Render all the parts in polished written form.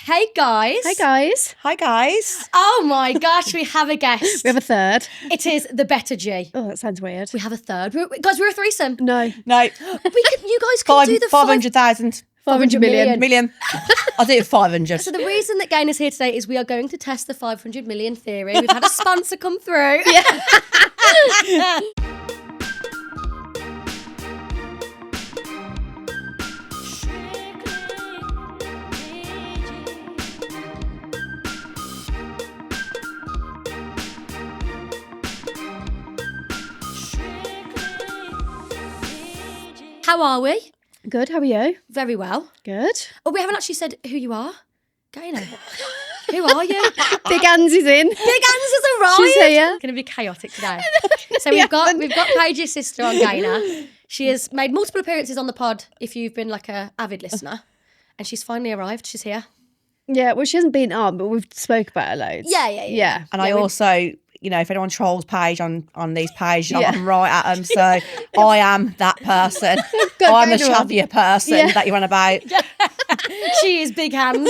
Hey guys. Hi guys. Hi guys. Oh my gosh, we have a guest. We have a third. It is the better G. Oh, that sounds weird. We have a third. Guys, we're a threesome. No. No. You guys can do the 500,000. 500 million. Million. I'll do it 500. So the reason that Gaynor is here today is we are going to test the 500 million theory. We've had a sponsor come through. Yeah. How are we? Good, how are you? Very well. Good. Oh, we haven't actually said who you are. Gaynor. Who are you? Big Hans is in. Big Hans has arrived. She's here. It's going to be chaotic today. So we've got Paige's sister on Gaynor. She has made multiple appearances on the pod if you've been like a avid listener. And she's finally arrived. She's here. Yeah, well, she hasn't been on, but we've spoke about her loads. Yeah. And I also, you know, if anyone trolls Paige on these pages, Yeah. I'm right at them. So I am that person. I'm the shabbier person that you're on about. She is Big Hands.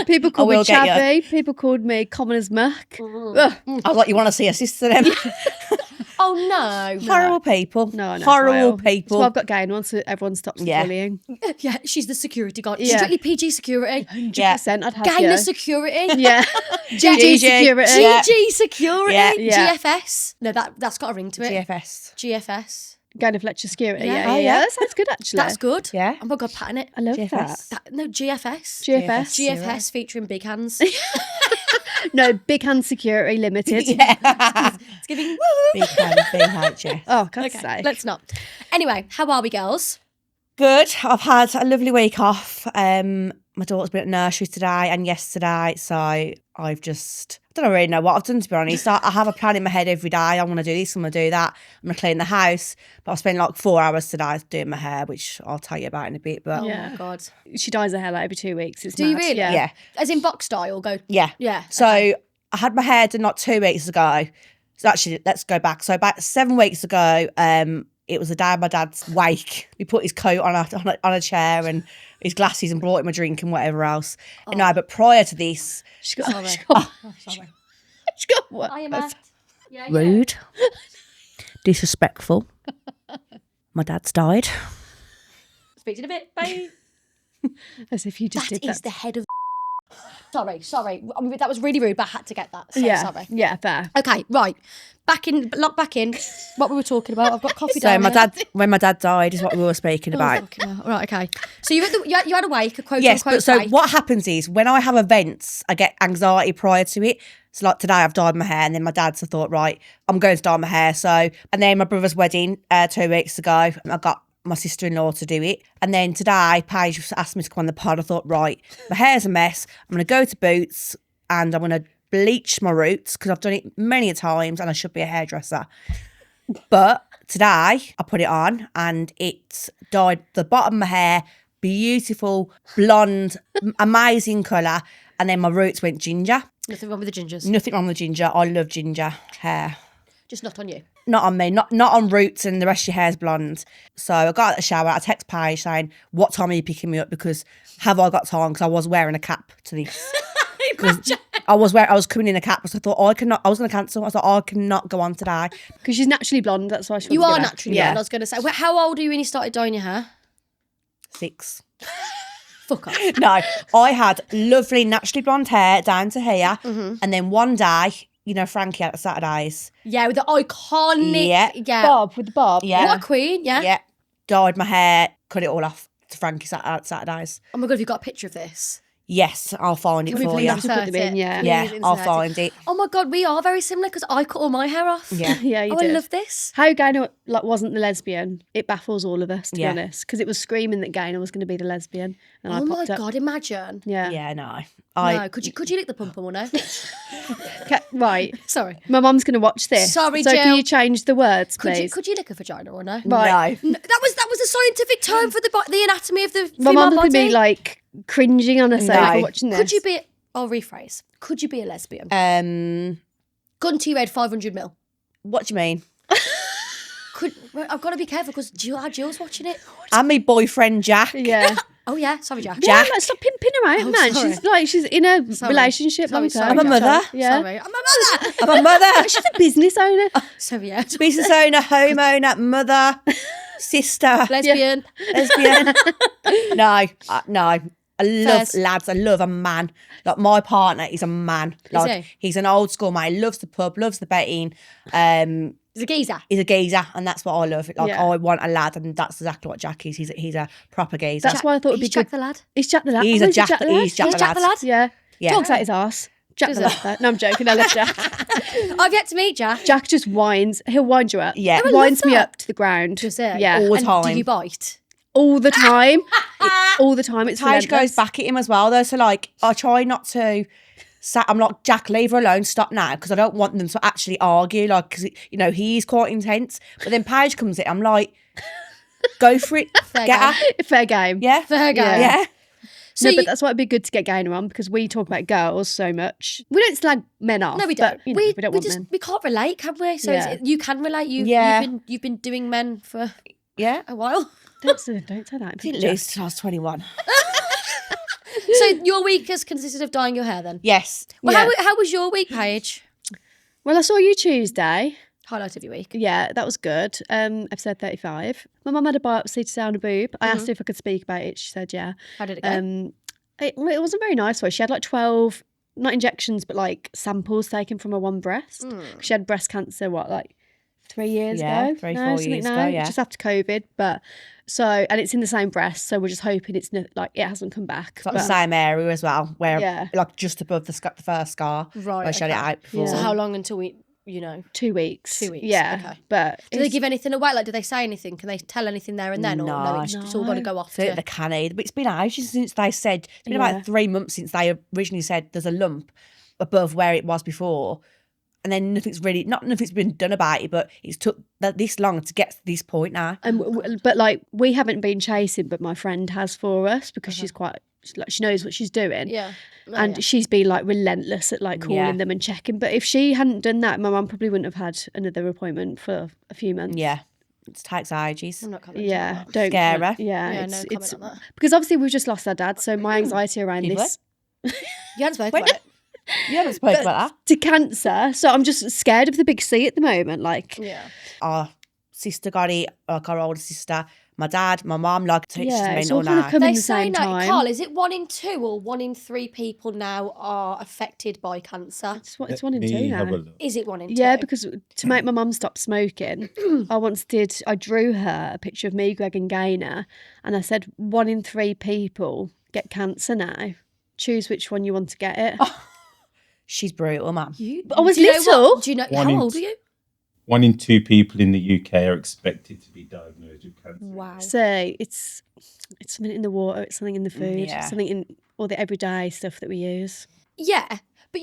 People called me will get you. Chabby. People called me common as muck. I was like, you want to see her sister then? Oh no. Horrible people. No, I know. Horrible So people. I've got Gaynor on so everyone stops the bullying. Yeah, she's the security guard. Yeah. Strictly PG security. 100%, I'd have Gaynor you. security. Yeah. GG. security. Yeah. GG security. Yeah. GFS. No, that's got a ring to it. GFS. GFS. Gaynor Fletcher security. Yeah. Yeah. That sounds good, actually. That's good. Yeah. Oh my God, pattern it. I love GFS. that. No, GFS. GFS. GFS featuring Big Hands. No, Big Hand Security Limited. It's giving woo. Big hand, yeah. Oh, God's Okay, sake. let's not. Anyway, how are we, girls? Good. I've had a lovely week off. My daughter's been at nursery today and yesterday, so I've just, I don't really know what I've done, to be honest. I have a plan in my head every day. I want to do this, I'm going to do that. I'm going to clean the house. But I've spent like 4 hours today doing my hair, which I'll tell you about in a bit. But Oh Yeah. my God. She dyes her hair like every 2 weeks. It's Do you mad. really? Yeah. As in box style, go. yeah. Yeah. So okay. I had my hair done not 2 weeks ago. So actually, let's go back. So about 7 weeks ago, it was the day of my dad's wake. We put his coat on a chair and his glasses and brought him a drink and whatever else. No, but prior to this, She got, Sorry. sorry. She got what? Hiya, Matt. Yeah. rude, disrespectful. My dad's died. Speak to you in a bit. Bye. As if you just That did is that. the head of. Sorry. I mean, that was really rude, but I had to get that. So Yeah. sorry. Yeah, fair. Okay, right. Lock back in. What we were talking about. I've got coffee So down here. when my dad died is what we were speaking about. Fucking hell. Right, okay. So you had a wake, a quote Yes, unquote but so wake. what happens is when I have events, I get anxiety prior to it. So like today I've dyed my hair and then my dad's thought, right, I'm going to dye my hair. So, and then my brother's wedding 2 weeks ago, I got my sister-in-law to do it. And then today, Paige asked me to come on the pod. I thought, right, my hair's a mess. I'm going to go to Boots and I'm going to bleach my roots because I've done it many a times and I should be a hairdresser. But today I put it on and it dyed the bottom of my hair, beautiful, blonde, amazing colour. And then my roots went ginger. Nothing wrong with the gingers. Nothing wrong with ginger. I love ginger hair. Just not on you. Not on me, not on roots, and the rest of your hair's blonde. So I got out of the shower, I text Paige saying, what time are you picking me up? Because have I got time? Because I was wearing a cap to this. I was coming in a cap, so I thought, I was going to cancel. I thought, I cannot go on today. Because she's naturally blonde, that's why she You wants are to do that. naturally blonde, I was going to say. How old are you when you started dyeing your hair? 6. Fuck off. No, I had lovely, naturally blonde hair down to here. Mm-hmm. And then one day, you know, Frankie at Saturdays. Yeah, with the iconic. Yeah. Bob, with the bob. Yeah. What a queen, yeah. Yeah. Dyed my hair, cut it all off to Frankie at Saturdays. Oh my God, have you got a picture of this? Yes, I'll find it Can we for please you. insert Put them in, it? yeah. Yeah, Please I'll insert find it. Oh my God, we are very similar because I cut all my hair off. Yeah. Yeah, you Oh, did. I love this. How Gaynor wasn't the lesbian, it baffles all of us, to be Yeah. honest. Because it was screaming that Gaynor was going to be the lesbian. And I Oh my popped up. God, imagine. Yeah. Yeah, no. No, could you lick the pump or no? Right. Sorry. My mum's going to watch this. Sorry, so Jill. can you change the words, please? Could you lick a vagina or no? Right. No. That was a scientific term for the anatomy of the My female mum's going body. to be like cringing on her sofa No. watching this. Could you be? I'll rephrase. Could you be a lesbian? Gun to your head, 500 mil. What do you mean? I've got to be careful because Jill's watching it. And my boyfriend Jack. Yeah. Oh yeah, sorry, Jack. Yeah, like, stop pimping her out, Oh, man. sorry. She's in a Sorry. relationship long Sorry, term. I'm a mother. Yeah. Sorry, I'm a mother. I'm a mother, She's a business owner. So yeah, business owner, homeowner, mother, sister, lesbian. lesbian. No. I love Fairs. lads. I love a man. Like my partner is a man. Like he? he's an old school man. He loves the pub, loves the betting. He's a geezer. He's a geezer, and that's what I love. Like Yeah. I want a lad, and that's exactly what Jack is. He's a proper geezer. That's why I thought it'd be He's Jack good. the lad. He's Jack the lad. He's Oh, a is he Jack. the lad? He's Jack He's the Jack the lad. lad. Yeah. Yeah. Talks out his arse. Jack Does the it? lad. No, I'm joking. I love Jack. I've yet to meet Jack. Jack just whines. He'll wind you up. Yeah. I Winds love me that. up to the ground. Does it? Yeah. All the And time. do you bite? All the time. All the time. It's Paige relentless. goes back at him as well, though. So like, I try not to. I'm like, Jack, leave her alone. Stop now, because I don't want them to actually argue. Like, because he is quite intense. But then Paige comes in. I'm like, go for it. Fair Get game. her. Fair game. Yeah. Fair go. Yeah. Yeah. So No, but you- that's why it'd be good to get Gaynor on, because we talk about girls so much. We don't slag men off. No, we don't. But, you know, we don't want just men. we can't relate, can we? So Yeah. you can relate. Yeah. You've been doing men for Yeah. a while. Don't say that. In Didn't front of lose Jack. till I was 21. So your week has consisted of dyeing your hair then? Yes. Well, Yeah. how was your week, Paige? Well, I saw you Tuesday. Highlight of your week. Yeah, that was good. Episode 35. My mum had a biopsy to down a boob. I asked her if I could speak about it. She said, yeah. How did it go? It wasn't very nice for her. She had like 12, not injections, but like samples taken from her one breast. She had breast cancer, like 3 years Yeah, ago? 3, No, 4 something years now, ago, yeah. just after COVID. But and it's in the same breast. So we're just hoping it's like it hasn't come back. It's like the But- same area as well, where Yeah. like just above the first scar. Right, Where she had it okay. out before. So Yeah. how long until we 2 weeks. 2 weeks, Yeah. okay. But do they give anything away? Like, do they say anything? Can they tell anything there and then, or no? No. It's all got to go off. So To... the canny, but it's been ages since they said. It's been Yeah. about 3 months since they originally said there's a lump above where it was before, and then nothing's been done about it. But it's took this long to get to this point now. But like we haven't been chasing, but my friend has for us because Uh-huh. she's quite like she knows what she's doing. Yeah. Oh, And yeah. she's been like relentless at like calling Yeah. them and checking. But if she hadn't done that, my mum probably wouldn't have had another appointment for a few months. Yeah, it takes ages. I'm not commenting Yeah, on that. don't Scare her. Yeah, Yeah, it's, no it's comment on that. because obviously we've just lost our dad, so my anxiety around You've this You hadn't spoken Wait. about it. You haven't spoken about that. to cancer, so I'm just scared of the big C at the moment. Like, Yeah. Our sister got it, like our older sister, my dad, my mum, like it's just yeah, it's mental all kind of now. coming They at the say same now, time. Carl, is it 1 in 2 or 1 in 3 people now are affected by cancer? It's one in Let two me have now. a look. Is it 1 in 2? Yeah, because to make my mum stop smoking, I drew her a picture of me, Greg, and Gaynor, and I said 1 in 3 people get cancer now. Choose which one you want to get it. She's brutal, man. I was Do you know little. what? Do you know One how in old are you? 1 in 2 people in the UK are expected to be diagnosed with cancer. Wow. So it's something in the water, it's something in the food, Yeah. something in all the everyday stuff that we use. Yeah, but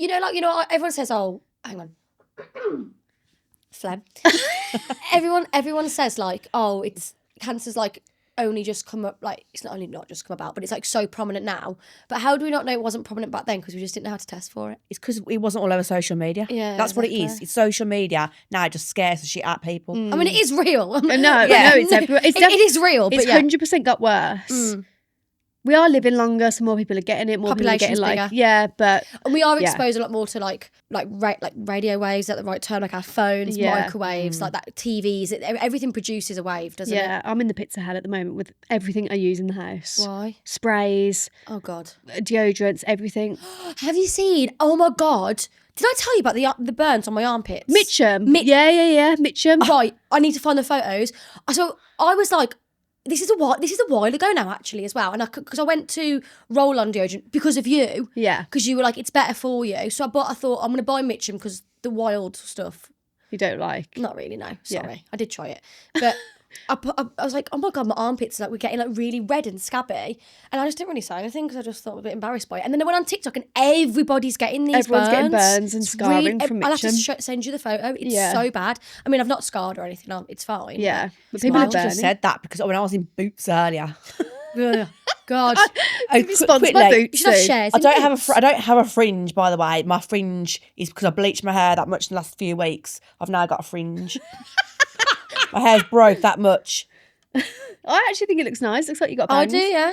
everyone says, "Oh, hang on, phlegm." everyone says like, "Oh, it's cancer's like only just come up." Like it's not just come about, but it's like so prominent now. But how do we not know it wasn't prominent back then? Because we just didn't know how to test for it. It's because it wasn't all over social media. Yeah, that's what it is. exactly. It's social media now. It just scares the shit out of people. I mean, it is real. No, Yeah. no, it's everywhere. it is real, but It's yeah. 100% got worse. We are living longer, so more people are getting it. More people are getting Population's like, bigger. yeah, but And we are Yeah. exposed a lot more to like radio waves at the right term, like our phones, Yeah. microwaves, like that TVs. Everything produces a wave, doesn't yeah, it? I'm in the pits of hell at the moment with everything I use in the house. Why? Sprays, Oh God. deodorants, everything. Have you seen? Oh my God. Did I tell you about the burns on my armpits? Mitchum. Mi- yeah, Mitchum. Right. I need to find the photos. So I was like, this is a while ago now, actually, as well. And because I went to roll on deodorant because of you. Yeah, Because you were like, it's better for you. So I thought I'm going to buy Mitchum because the wild stuff. you don't like. Not really, no. Yeah. Sorry. I did try it. But I was like, oh my God, my armpits were getting like really red and scabby. And I just didn't really say anything because I just thought I was a bit embarrassed by it. And then I went on TikTok and everybody's getting these Everyone's burns. getting burns and It's scarring from I'll have to Mitchum. send you the photo. It's Yeah. so bad. I mean, I've not scarred or anything. It's fine. Yeah, but It's people are mild. I burning. just said that because when I was in Boots earlier, Ugh, God. Sponsored by quickly, Boots. You should have soon. shares. I in don't have Boots. I don't have a fringe, by the way. My fringe is because I bleached my hair that much in the last few weeks. I've now got a fringe. My hair's broke that much. I actually think it looks nice. Looks like you got I bangs. do, yeah.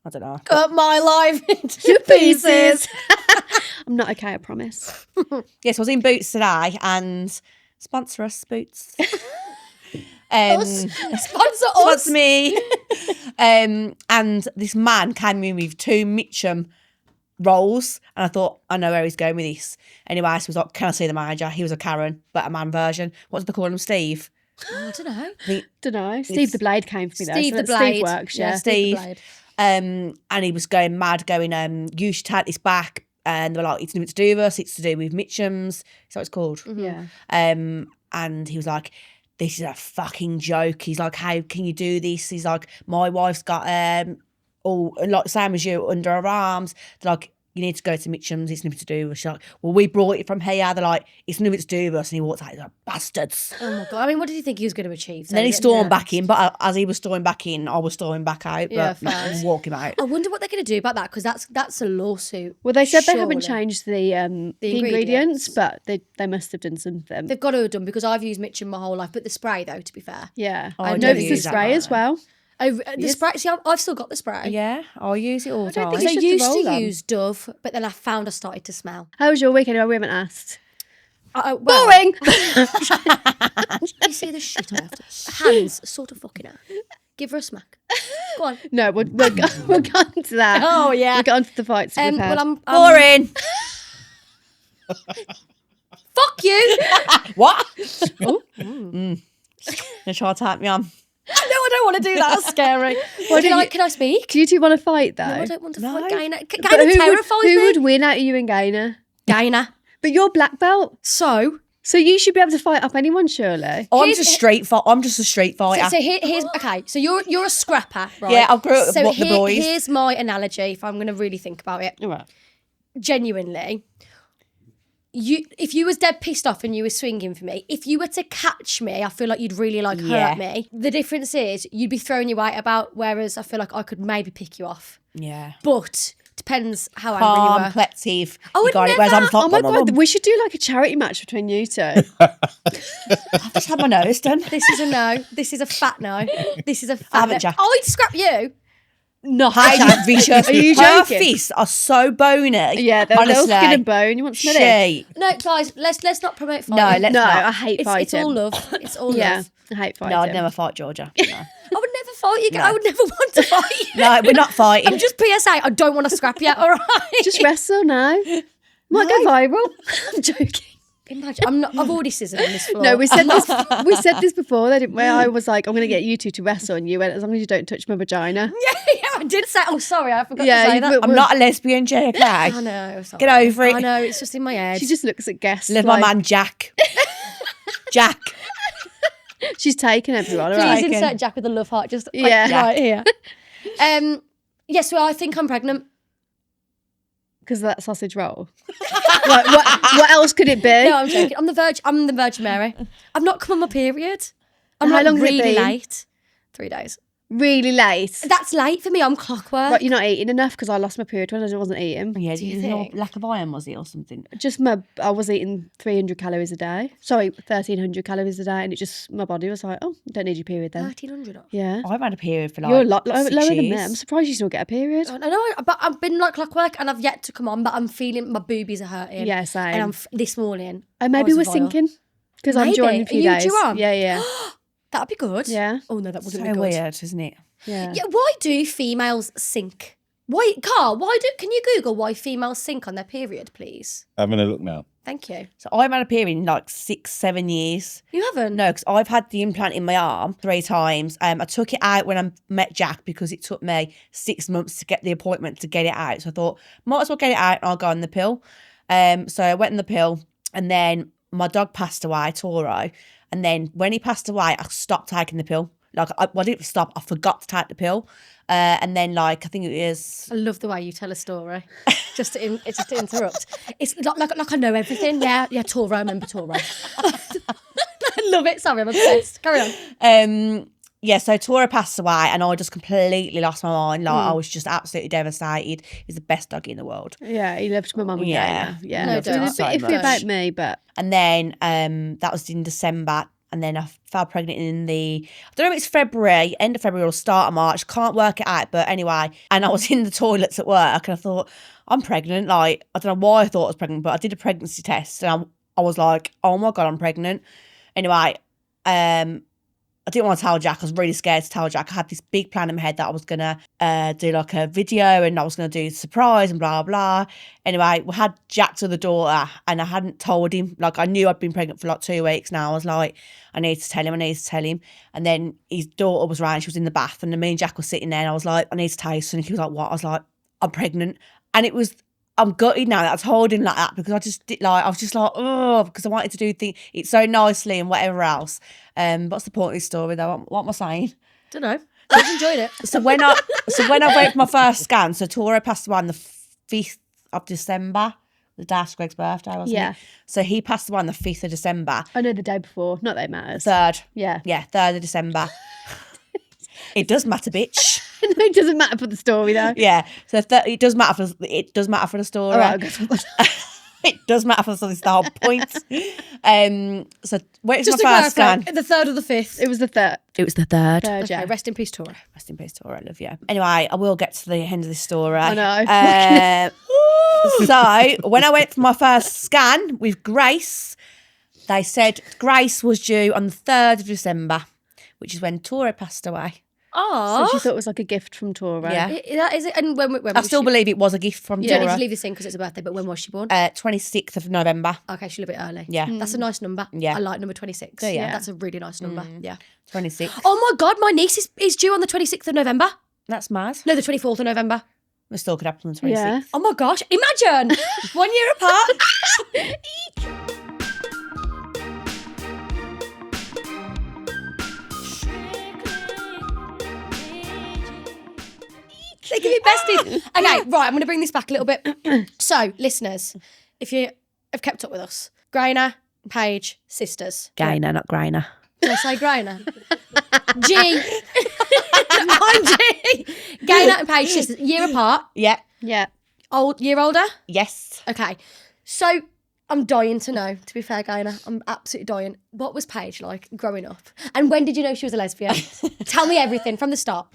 I don't know. Cut my life into pieces. I'm not okay, I promise. Yes, I was in Boots today and sponsor us, Boots. Sponsor Sponsor me. And this man came in with 2 Mitchum rolls, and I thought, I know where he's going with this. Anyway, so he was like, can I see the manager? He was a Karen, but a man version. What did they call him? Steve? I don't know. Don't know. Steve the Blade came for me though. Steve so the that's Blade. Steve works, yeah. Steve the Steve. Blade. And he was going mad, going, you should take this back. And they were like, it's nothing to do with us, it's to do with Mitchum's. Is that what it's called? Yeah. And he was like, this is a fucking joke. He's like, how can you do this? He's like, my wife's got all like same as you under her arms. They're like, you need to go to Mitchum's, it's nothing to do with us. She's like, well, we brought it from here. They're like, it's nothing to do with us. And he walks out, he's like, bastards. Oh my god! I mean, what did you think he was going to achieve? And then he stormed back in, but as he was storming back in, I was storming back out. Yeah, but fair. walk him out. I wonder what they're going to do about that, because that's a lawsuit. Well, they said they haven't Surely. changed the ingredients, but they must have done something. They've got to have done, because I've used Mitchum my whole life, but the spray though, to be fair. Yeah. Oh, I I know never it's the use that spray one. as well. Oh, the spray. See, I've still got the spray. Yeah, I'll use it all the don't time. think Because I It's just a used to roll-on. use Dove, but then I found I started to smell. How was your weekend? We haven't asked. Well, Boring! You see the shit I have to. Hands sort of fucking out. Give her a smack. Go on. No, we'll get on to that. Oh, yeah. We'll get on to the fights we've had. Well, I'm Boring. Fuck you. What? You try to type me on. No, I don't want to do that. That's scary. Can I speak? Do you two want to fight though? No, I don't want to No. fight Gaynor. But Gaynor terrifies who me. would win out of you and Gaynor? Gaynor. But you're black belt, So you should be able to fight up anyone, surely. I'm Here's- just I'm just a street fighter. here's okay. So you're a scrapper, right? Yeah, I grew up So with the boys. Here's my analogy. If I'm going to really think about it, All right. genuinely, if you was dead pissed off and you were swinging for me, if you were to catch me, I feel like you'd really Yeah. hurt me. The difference is you'd be throwing your weight about, whereas I feel like I could maybe pick you off. Yeah. But depends how angry Calm, you were. collective. I You would got it. Whereas I'm never- like, Oh my god, we should do like a charity match between you two. I've just had my nose done. This is a no. This is a fat no. This is a fat haven't, no. Jack. I'd scrap you. No, Jack vicious. Are you Her joking? fists are so bony. Yeah, they're little honestly. skin and bone. You want some of this? She. No, guys, let's not promote No, fighting. let's No, not. I hate It's fighting. all love. It's all Yeah, love. I hate fighting. No, I'd never fight Georgia. No, I would never fight you. No. I would never want to fight you. no we're not fighting. I'm just PSA. I don't want to scrap you. All right. Just wrestle now. Might go viral. I'm joking. Imagine. I've already scissored on this floor. No, we said this. We said this before, though, didn't we? I was like, I'm going to get you two to wrestle, and you went, as long as you don't touch my vagina. Yeah, I did say. Oh, sorry, I forgot Yeah, to say you that. put- I'm not a lesbian, JK. I know. Sorry. Get over it. I know. It's just in my head. She just looks at guests. Live like, my man Jack. Jack. She's taken everyone. All Please right. Taken. insert Jack with a love heart. Just Yeah. right here. Yes, well, I think I'm pregnant. Because of that sausage roll. Like, what else could it be? No, I'm joking. I'm the Virgin Mary. I've not come on my period. I'm How like long has it really been? late. 3 days. Really late. That's late for me. I'm clockwork. Right, you're not eating enough because I lost my period when I wasn't eating. Yeah, Do you there's no think? lack of iron, was it, or something? Just I was eating 300 calories a day. Sorry, 1,300 calories a day, and it just my body was like, oh, you don't need your period then. 1,300 off. Yeah, I've had a period for like you're a lot 6 lower than me. years. I'm surprised you still get a period. I know, but I've been like clockwork and I've yet to come on, but I'm feeling my boobies are hurting. Yeah, same. And this morning. Oh, maybe I we're was vile. sinking because I'm Maybe. joining in a few Are you days. due on? Yeah. That'd be good. Yeah. Oh no, that wouldn't So be good. weird, isn't it? Yeah. Yeah, why do females sink? Can you Google why females sink on their period, please? Having a look now. Thank you. So I've had a period in like 6-7 years. You haven't? No, because I've had the implant in my arm 3 times. I took it out when I met Jack because it took me 6 months to get the appointment to get it out. So I thought, might as well get it out and I'll go on the pill. So I went on the pill and then my dog passed away, Toro. And then when he passed away, I stopped taking the pill. Like, I didn't stop. I forgot to take the pill. And then, like, I think it was... I love the way you tell a story. just to interrupt. It's like I know everything. Yeah, Toro, I remember Toro. I love it. Sorry, I'm obsessed. Carry on. Yeah, so Toro passed away and I just completely lost my mind. Like, I was just absolutely devastated. He's the best dog in the world. Yeah, he loved my mum and Yeah. Gaynor. Yeah, No so it was doubt. a bit So iffy much. about me, but And then that was in December. and then I fell pregnant in I don't know if it's February, end of February or start of March. Can't work it out, but anyway. And I was in the toilets at work, and I thought, I'm pregnant. Like, I don't know why I thought I was pregnant, but I did a pregnancy test, and I was like, oh my God, I'm pregnant. Anyway, I didn't want to tell Jack. I was really scared to tell Jack. I had this big plan in my head that I was going to do like a video and I was going to do a surprise and blah, blah. Anyway, we had Jack's other daughter and I hadn't told him. Like, I knew I'd been pregnant for like 2 weeks now. I was like, I need to tell him. And then his daughter was around. She was in the bath and me and Jack were sitting there and I was like, I need to tell you something. He was like, what? I was like, I'm pregnant. And I'm gutted now that I told him like that because I was just like, oh, because I wanted to do it so nicely and whatever else. What's the point of this story though? What am I saying? Don't know. I just enjoyed it. So when I went for my first scan, so Toro passed away on the 5th of December, the day after Greg's birthday, wasn't it? So he passed away on the 5th of December. I know the day before. Not that it matters. 3rd. Yeah. Yeah, 3rd of December. It does matter, bitch. It doesn't matter for the story though. Yeah. So it does matter for the story. All right, I'll go for that. It does matter for the whole point. So wait, Just my to first clarify, scan. the 3rd or the 5th. It was the third. It was the 3rd. Third, Okay, yeah. rest in peace, Tora. Rest in peace, Tora. I love you. Anyway, I will get to the end of this story. I know. So when I went for my first scan with Grace, they said Grace was due on the 3rd of December, which is when Tora passed away. Oh, So she thought it was like a gift from Tora. Yeah. that is it. And when I still believe it was a gift from you don't need Tora. to leave this in because it's a birthday. But when was she born? 26th of November. Okay, she's a little bit early. Yeah. That's a nice number. Yeah. I like number 26. Do you? Yeah, that's a really nice number. Yeah. 26th. Oh my God, my niece is due on the 26th of November. That's mad. No, the 24th of November. It still could happen on the 26th. Yeah. Oh my gosh, imagine 1 year apart. They can be besties. Okay, right, I'm going to bring this back a little bit. So, listeners, if you have kept up with us, Gaynor, Paige, sisters. Gaynor, not Grainer. Did I say Gaynor? G. I'm G. Gaynor and Paige, sisters, year apart. Yeah. Yeah. Year older? Yes. Okay. So I'm dying to know, to be fair, Gaynor. I'm absolutely dying. What was Paige like growing up? And when did you know she was a lesbian? Tell me everything from the start.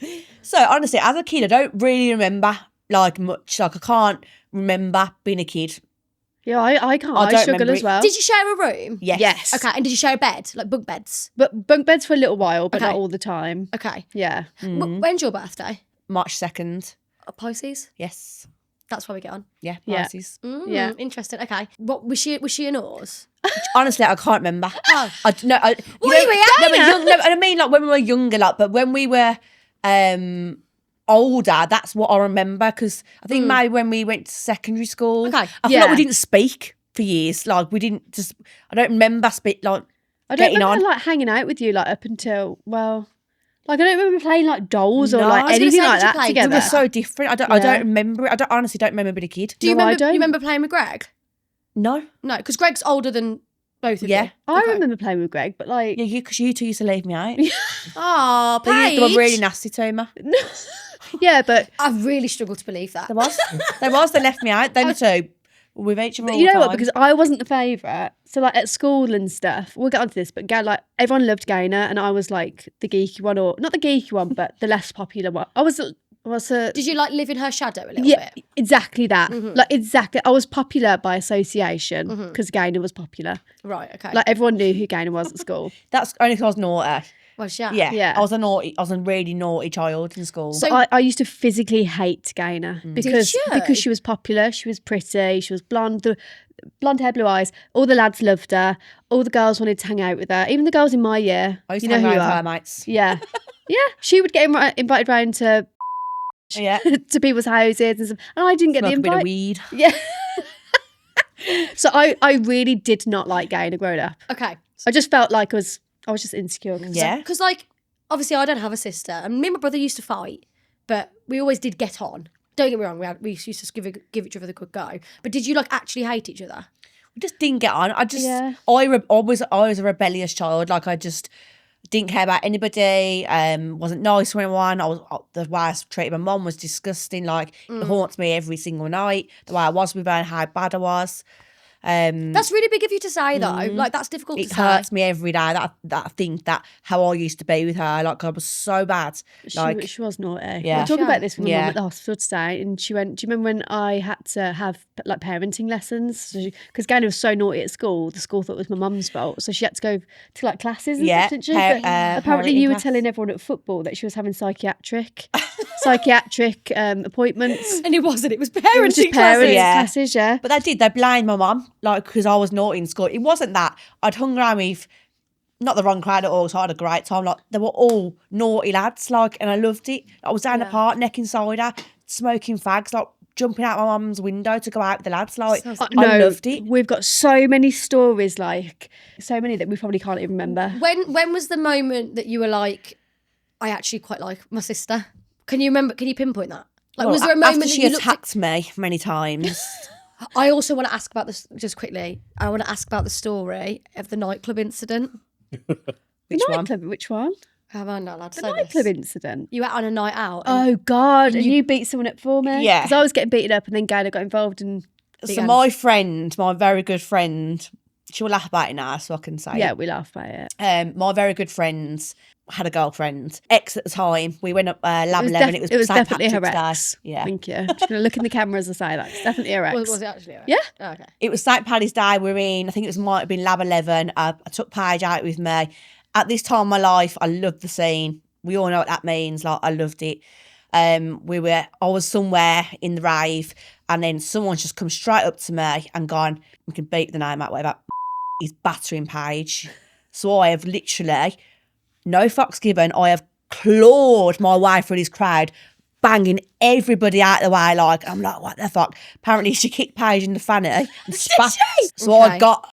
So honestly, as a kid, I don't really remember like much. Like I can't remember being a kid. Yeah, I can't. I I don't struggle remember as it. well. Did you share a room? Yes. Yes. Okay. And did you share a bed? Like bunk beds? But bunk beds for a little while, but Okay. not all the time. Okay. Yeah. When's your birthday? March 2nd. Pisces? Yes. That's why we get on. Yeah. Yeah. Pisces. Yeah. Interesting. Okay. What was she an oars? Honestly, I can't remember. Oh. I no. I, What are you no, Rihanna? no, I mean like when we were younger, like, but when we were older, that's what I remember. Because I think maybe when we went to secondary school, Okay. I feel Yeah. like we didn't speak for years. Like we didn't just. I don't remember like I don't getting remember on. like hanging out with you like up until like I don't remember playing like dolls or No. like I was gonna anything say, like did you that play- We together. were so different. I Yeah. don't remember it. I honestly don't remember being a kid. Do you No, I remember? don't. You remember playing with Greg? No. No, because Greg's older than both of Yeah. you. I Okay. remember playing with Greg, but like Yeah, because you two used to leave me out. Oh, Paige. They were really nasty to me. yeah, but I really struggle to believe that. There was. They left me out. Them two were with each other all you the know what? time. Because I wasn't the favourite. So like at school and stuff, we'll get onto this, but like everyone loved Gaynor and I was like the geeky one, or not the geeky one, but the less popular one. I was a Did you like live in her shadow a little yeah, bit? exactly that. Like exactly, I was popular by association because Gaynor was popular. Right. Okay. Like everyone knew who Gaynor was at school. That's only because I was naughty. well, yeah. Yeah. Yeah. I was a really naughty child in school. So- I used to physically hate Gaynor because you? she was popular, she was pretty, she was blonde, blonde hair, blue eyes. All the lads loved her. All the girls wanted to hang out with her. Even the girls in my year. I used You to know hang who around you with are. her mates. Yeah, yeah. She would get invited round to Yeah. to people's houses and stuff, and I didn't get Smoke the a bit of invite. weed. Yeah. So I really did not like Gaynor growing up. Okay. I just felt like I was just insecure. Yeah. Because like obviously I don't have a sister, and me and my brother used to fight, but we always did get on. Don't get me wrong, we used to give each other the good go. But did you like actually hate each other? We just didn't get on. I just, Yeah. I was a rebellious child. Like I just didn't care about anybody. Wasn't nice to anyone. The way I treated my mum was disgusting. Like it haunts me every single night. The way I was with her and how bad I was. That's really big of you to say, though. Like, that's difficult to It say. hurts me every day that I think that how I used to be with her. Like, I was so bad. Like, She was naughty. Yeah. We were talking about this with my Yeah. mum at the hospital today, and she went, "Do you remember when I had to have like parenting lessons? Because Gaynor was so naughty at school, the school thought it was my mum's fault, so she had to go to like classes and Yeah, stuff, didn't she? But apparently, parenting you were class. telling everyone at football that she was having psychiatric appointments. And it wasn't. It was It was just parenting classes. Yeah. classes, yeah. but they blamed my mum, like, because I was naughty in school. It wasn't that. I'd hung around with not the wrong crowd at all, so I had a great time. Like, they were all naughty lads, like, and I loved it. I was down the park, neck inside her, smoking fags, like, jumping out my mum's window to go out with the lads. Like, I loved it. We've got so many stories, like so many that we probably can't even remember. When was the moment that you were like, I actually quite like my sister? Can you remember? Can you pinpoint that? Like, Well, was there a moment after that she you looked at... attacked me many times? I also want to ask about this, just quickly. I want to ask about the story of the nightclub incident. Which one? Nightclub, which one? Have I not allowed to The say nightclub this? incident. You were on a night out. And Oh God! And you beat someone up for me. Yeah. because I was getting beaten up, and then Gaynor got involved, and So my friend, my very good friend, she will laugh about it now, so I can say yeah, it. we laughed about it. My very good friend had a girlfriend, ex at the time. We went up Lab 11. It was St. definitely her Patrick's ex. Day. Yeah. Thank you. I'm just gonna look in the camera as I say that. It's definitely her ex. was it actually? Right? Yeah. Oh, okay. It was St. Paddy's Day. We were in, I think it might have been Lab 11. I took Paige out with me. At this time of my life, I loved the scene. We all know what that means. Like, I loved it. I was somewhere in the rave, and then someone's just come straight up to me and gone, we can beat the name out, whatever. He's battering Paige. So I have literally, no fucks given, I have clawed my way through this crowd, banging everybody out the way. Like, I'm like, what the fuck? Apparently she kicked Paige in the fanny and spat. So Okay. I got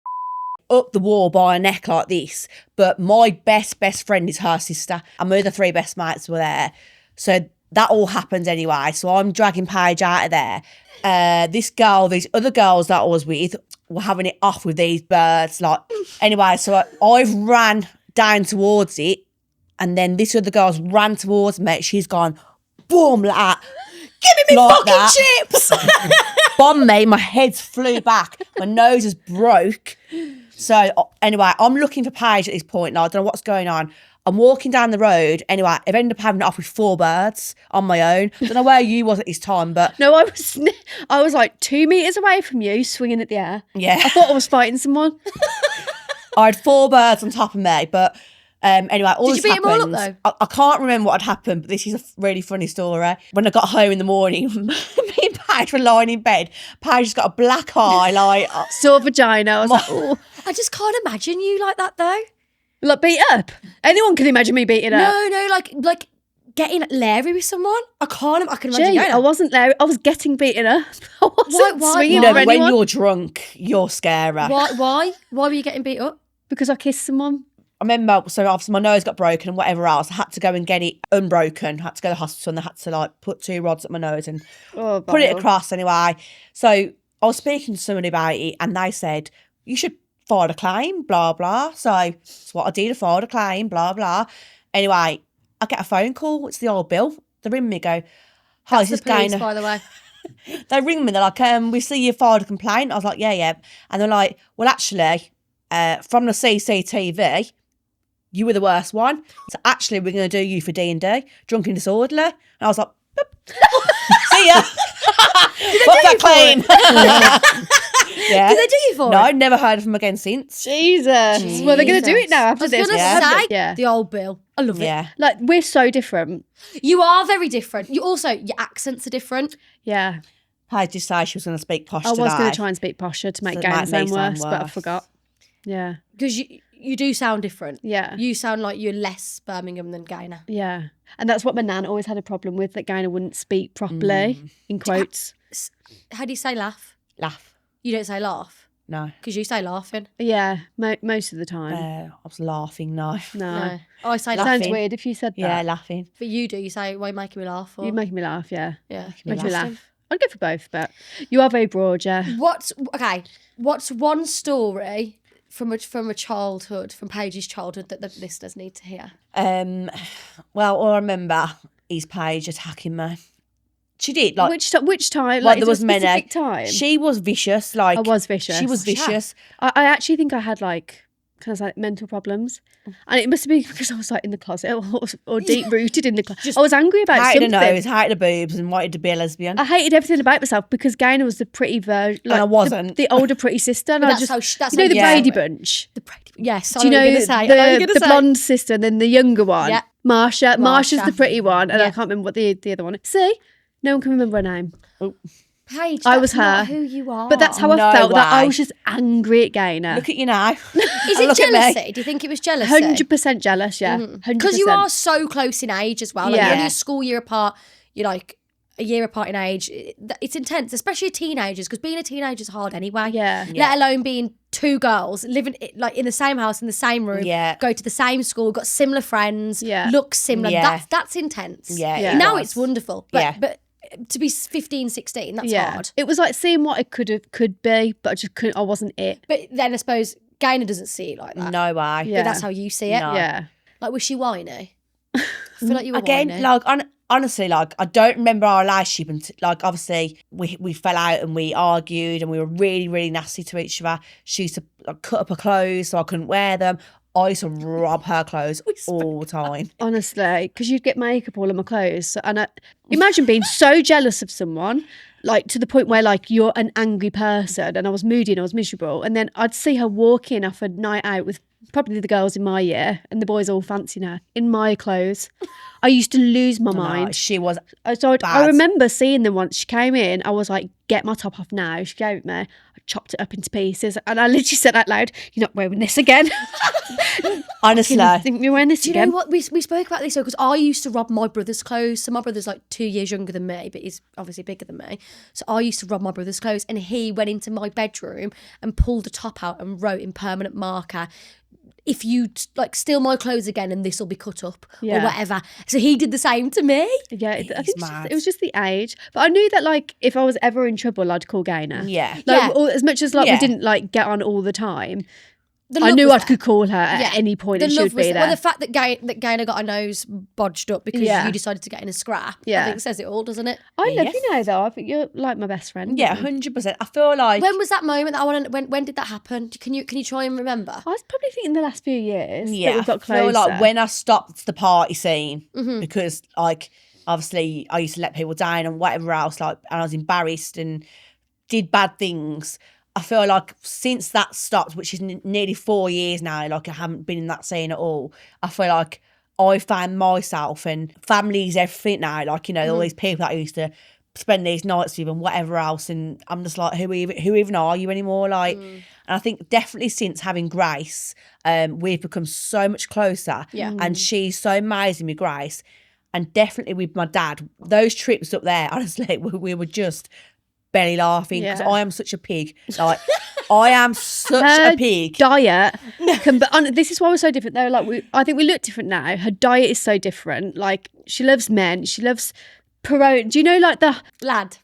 up the wall by her neck like this. But my best friend is her sister, and my other three best mates were there. So that all happened anyway. So I'm dragging Paige out of there. These other girls that I was with were having it off with these birds. Like, anyway, so I've ran down towards it, and then this other girl's ran towards me. She's gone, boom, like that. Give me fucking chips! Bomb me, my head flew back, my nose is broke. So anyway, I'm looking for Paige at this point now. I don't know what's going on. I'm walking down the road. Anyway, I've ended up having it off with 4 birds on my own. Don't know where you was at this time, but No, I was like 2 meters away from you, swinging at the air. yeah, I thought I was fighting someone. I had 4 birds on top of me. But anyway, all Did this you beat 'em all up, happened. I can't remember what had happened, but this is a really funny story. When I got home in the morning, me and Paige were lying in bed. Paige has got a black eye, like Saw vagina. I was like, oh. I just can't imagine you like that, though. Like, beat up. Anyone can imagine me beating up. No, like getting Larry with someone. I can imagine Gee, going. I wasn't there. I was getting beaten up. I wasn't Why- swinging you know, for when anyone you're drunk, you're scary. Why were you getting beat up? because I kissed someone. I remember, so obviously my nose got broken and whatever else. I had to go and get it unbroken. I had to go to the hospital, and they had to like put 2 rods at my nose and Oh, put it vile. across anyway. So I was speaking to somebody about it, and they said, you should file a claim, blah, blah. So that's what I did. I filed a claim, blah, blah. Anyway, I get a phone call. It's the old Bill. They ring me, go, hi, That's this is the police, Gaynor. by the way. They ring me, they're like, we see you filed a complaint. I was like, yeah. And they're like, well, actually, from the CCTV, you were the worst one. So actually, we're going to do you for D&D, drunk and disorderly. And I was like, boop. See ya. What's that claim? Yeah. Did they do you for No, it? I've never heard of them again since. Jesus. Well, they're going to do it now I after was this. gonna Yeah. say Yeah. the old Bill. I love it. Yeah. Like, we're so different. You are very different. You also, your accents are different. Yeah. Paige did say she was going to speak posh I today. was going to try and speak posher to make So it Gaynor might sound make sound worse, but I worse. forgot. Yeah. Because you do sound different. Yeah. You sound like you're less Birmingham than Gaynor. Yeah. And that's what my nan always had a problem with, that Gaynor wouldn't speak properly, in quotes. How do you say laugh? Laugh. You don't say laugh. No. Because you say laughing. Yeah, most of the time. I was laughing, no. No. No. I say Laugh. laugh. Sounds laughing. weird if you said that. Yeah, laughing. But you do. You say, why are you making me laugh? Or, You're making me laugh, yeah. yeah. Make me laugh. laugh. I'd go for both, but you are very broad, yeah. What's one story from a childhood, from Paige's childhood, that the listeners need to hear? Well, all I remember is Paige attacking me. She did. Like, Which time? like Is there it a was many. specific time? She was vicious. Like, I was vicious. She was vicious. I actually think I had like kind of like mental problems, and it must have been because I was like in the closet or deep rooted in the closet. I was angry about Hated something. her nose, hated her boobs, and wanted to be a lesbian. I hated everything about myself because Gaynor was the pretty version, like I wasn't. the older pretty sister, and But I that's just how she- that's you know how the you Brady saw it. Bunch. Yes, Do you know the say. blonde sister and then the younger one? Yeah. Marsha's Marsha. the pretty one, and Yeah. I can't remember what the other one is. See, no one can remember her name. Paige, I that's was not her. who you are. But that's how I No felt. That I way. was just angry at Gaynor. Look at you now. Is And it look at me. jealousy? Do you think it was jealousy? 100% jealous, yeah. 100%. Because you are so close in age as well. Like, Yeah. you're only a school year apart. You're like a year apart in age. It's intense, especially teenagers, because being a teenager is hard anyway. Yeah. Let alone being two girls living like in the same house, in the same room, Yeah. go to the same school, got similar friends, Yeah. look similar. Yeah. That's intense. Yeah, it Now was. it's wonderful. But, Yeah. but to be 15, 16, that's hard. It was like seeing what it could be, but I just couldn't. I wasn't it. But then I suppose Gaynor doesn't see it like that. No way. Yeah. But that's how you see it. No. Yeah. Like, was she whiny? I feel like you were Again, whiny. like honestly, like I don't remember our relationship until, like, obviously we fell out and we argued and we were really, really nasty to each other. She used to like, cut up her clothes so I couldn't wear them. I used to rob her clothes all the time. Honestly, because you'd get makeup all on my clothes, and imagine being so jealous of someone, like to the point where like you're an angry person, and I was moody and I was miserable, and then I'd see her walking off a night out with probably the girls in my year, and the boys all fancying her in my clothes. I used to lose my No, mind. she was So I bad. remember seeing them once. She came in. I was like, "Get my top off now." She gave it me. I chopped it up into pieces, and I literally said out loud, "You're not wearing this again." honestly. You think you're wearing this Do you again? know what? We spoke about this because I used to rob my brother's clothes. So my brother's like 2 years younger than me, but he's obviously bigger than me. So I used to rob my brother's clothes, and he went into my bedroom and pulled the top out and wrote in permanent marker, "If you like steal my clothes again, and this will be cut up or Yeah. whatever." So he did the same to me. Yeah, I He's think mad. it was just the age. But I knew that like if I was ever in trouble, I'd call Gaynor. Yeah. Like, Yeah. as much as like we Yeah. didn't like get on all the time, The I love knew was I there. could call her at Yeah. any point The and she love would was be there. there. Well, the fact that Gaynor got her nose bodged up because Yeah. you decided to get in a scrap, Yeah. I think says it all, doesn't it? I love Yes. you now though. I think you're like my best friend. Yeah, 100%. I feel like When was that moment that I want to? When did that happen? Can you try and remember? I was probably thinking the last few years that yeah, we've got I feel closer. like when I stopped the party scene Mm-hmm. because like obviously I used to let people down and whatever else, like, and I was embarrassed and did bad things. I feel like since that stopped, which is nearly 4 years now, like I haven't been in that scene at all. I feel like I found myself, and family's everything now. Like, you know, all these people that I used to spend these nights with and whatever else, and I'm just like, who even are you anymore? Like, and I think definitely since having Grace, we've become so much closer. Yeah. And she's so amazing with Grace, and definitely with my dad. Those trips up there, honestly, we were just belly laughing because Yeah. I am such a pig. Like, I am such Her a pig. diet this is why we're so different though. Like I think we look different now. Her diet is so different. Like she loves men. She loves do you know like the Lad.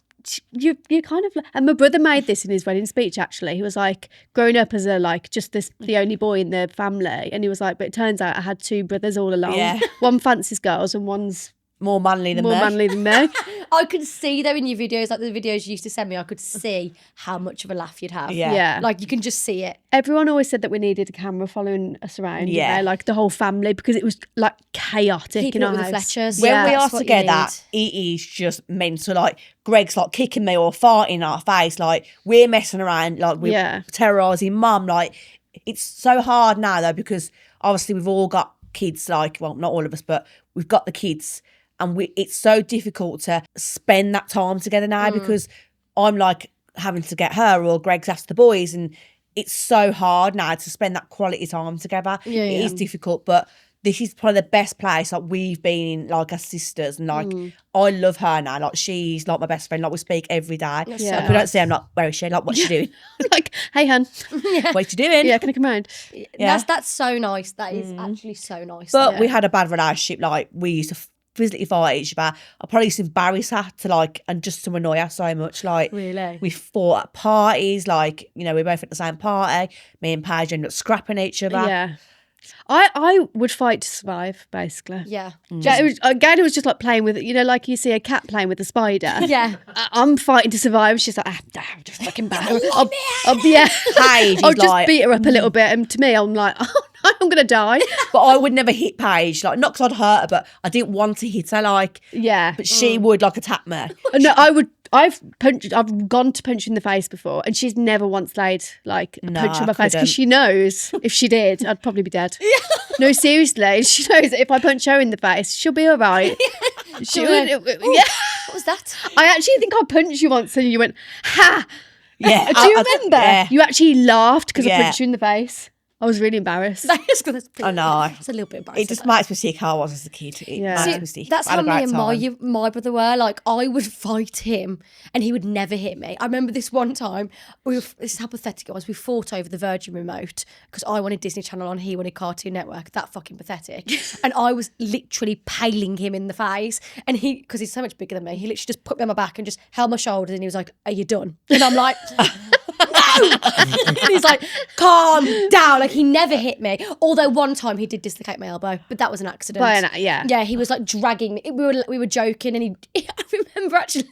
you kind of and my brother made this in his wedding speech actually. He was like growing up as a like just the only boy in the family, and he was like, but it turns out I had two brothers all along. Yeah. One fancies girls and one's More manly than more me. manly than me. I could see though in your videos, like the videos you used to send me, I could see how much of a laugh you'd have. Yeah. Yeah. Like you can just see it. Everyone always said that we needed a camera following us around, Yeah. like the whole family, because it was like chaotic Keeping in up our with the house. Fletchers. When Yeah, we are that's what you together, it is just mental. Like, Greg's like kicking me or farting in our face. Like, we're messing around. Like, we're Yeah. terrorising mum. Like, it's so hard now, though, because obviously we've all got kids. Like, well, not all of us, but we've got the kids. And it's so difficult to spend that time together now because I'm like having to get her or Greg's after the boys. And it's so hard now to spend that quality time together. Yeah, It is yeah. difficult, but this is probably the best place like we've been in, like as sisters, and like I love her now. Like, she's like my best friend. Like, we speak every day. That's Yeah. Like, we don't say I'm like, where is she? Like, what's she doing? Like, hey, hun. What's she doing? Yeah, can I come round? Yeah. That's so nice. That is actually so nice. But Yeah. we had a bad relationship. Like, we used to physically fight each other. I probably used to embarrass her to like, and just to annoy her so much. Like, Really? we fought at parties. Like, you know, we both at the same party. Me and Paige ended up scrapping each other. Yeah. I would fight to survive, basically. Yeah. Gaynor was just like playing with, like you see a cat playing with a spider. Yeah. I'm fighting to survive. She's like, just fucking battle. Yeah. Paige I'll is just like, beat her up a little bit. And to me, I'm like, oh no, I'm going to die. but I would never hit Paige. Like, not because I'd hurt her, but I didn't want to hit her. Like, Yeah. but she would like attack me. No, I've gone to punch her in the face before, and she's never once laid like a No, punch I on my face couldn't. because she knows if she did, I'd probably be dead. No, seriously, she knows that if I punch her in the face, she'll be all right. She would, yeah. What was that? I actually think I punched you once, and you went, "Ha!" Yeah. Do you remember? Yeah. You actually laughed because I Yeah. punched you in the face. I was really embarrassed. I know. It's a little bit embarrassing. It just makes me sick how I was as a kid. It Yeah. makes See, me sick. That's I had how a me great and time. my brother were. Like, I would fight him and he would never hit me. I remember this one time, this is how pathetic it was. We fought over the Virgin remote because I wanted Disney Channel on, he wanted Cartoon Network. That fucking pathetic. And I was literally paling him in the face. And he, because he's so much bigger than me, he literally just put me on my back and just held my shoulders and he was like, "Are you done?" And I'm like, "No!" And he's like, "Calm down." Like, he never hit me. Although one time he did dislocate my elbow, but that was an accident. Yeah. Yeah, he was like dragging me. We were joking, and I remember actually,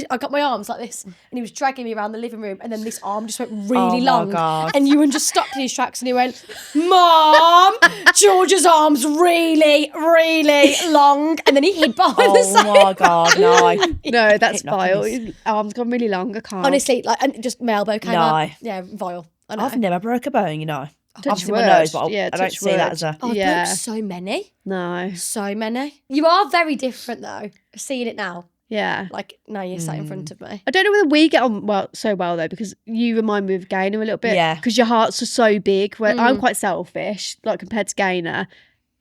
I got my arms like this, and he was dragging me around the living room, and then this arm just went really Oh my long, God. and Ewan just stopped in his tracks, and he went, "Mom, George's arm's really, really long," and then he hid behind the Oh sofa. my God, no. No, that's Hit nothing. vile. His arm's gone really long. I can't. Honestly, like, and just my elbow came No. out. Yeah, vile. I know. I've never broke a bone, Touch Obviously wood. my nose, but Yeah, I don't touch see that wood. as a... Oh, I've Yeah. broke so many. No. So many. You are very different though. Seeing it now. Yeah. Like, now you're sat in front of me. I don't know whether we get on so well though, because you remind me of Gaynor a little bit. Yeah. Because your hearts are so big. Where I'm quite selfish, like compared to Gaynor,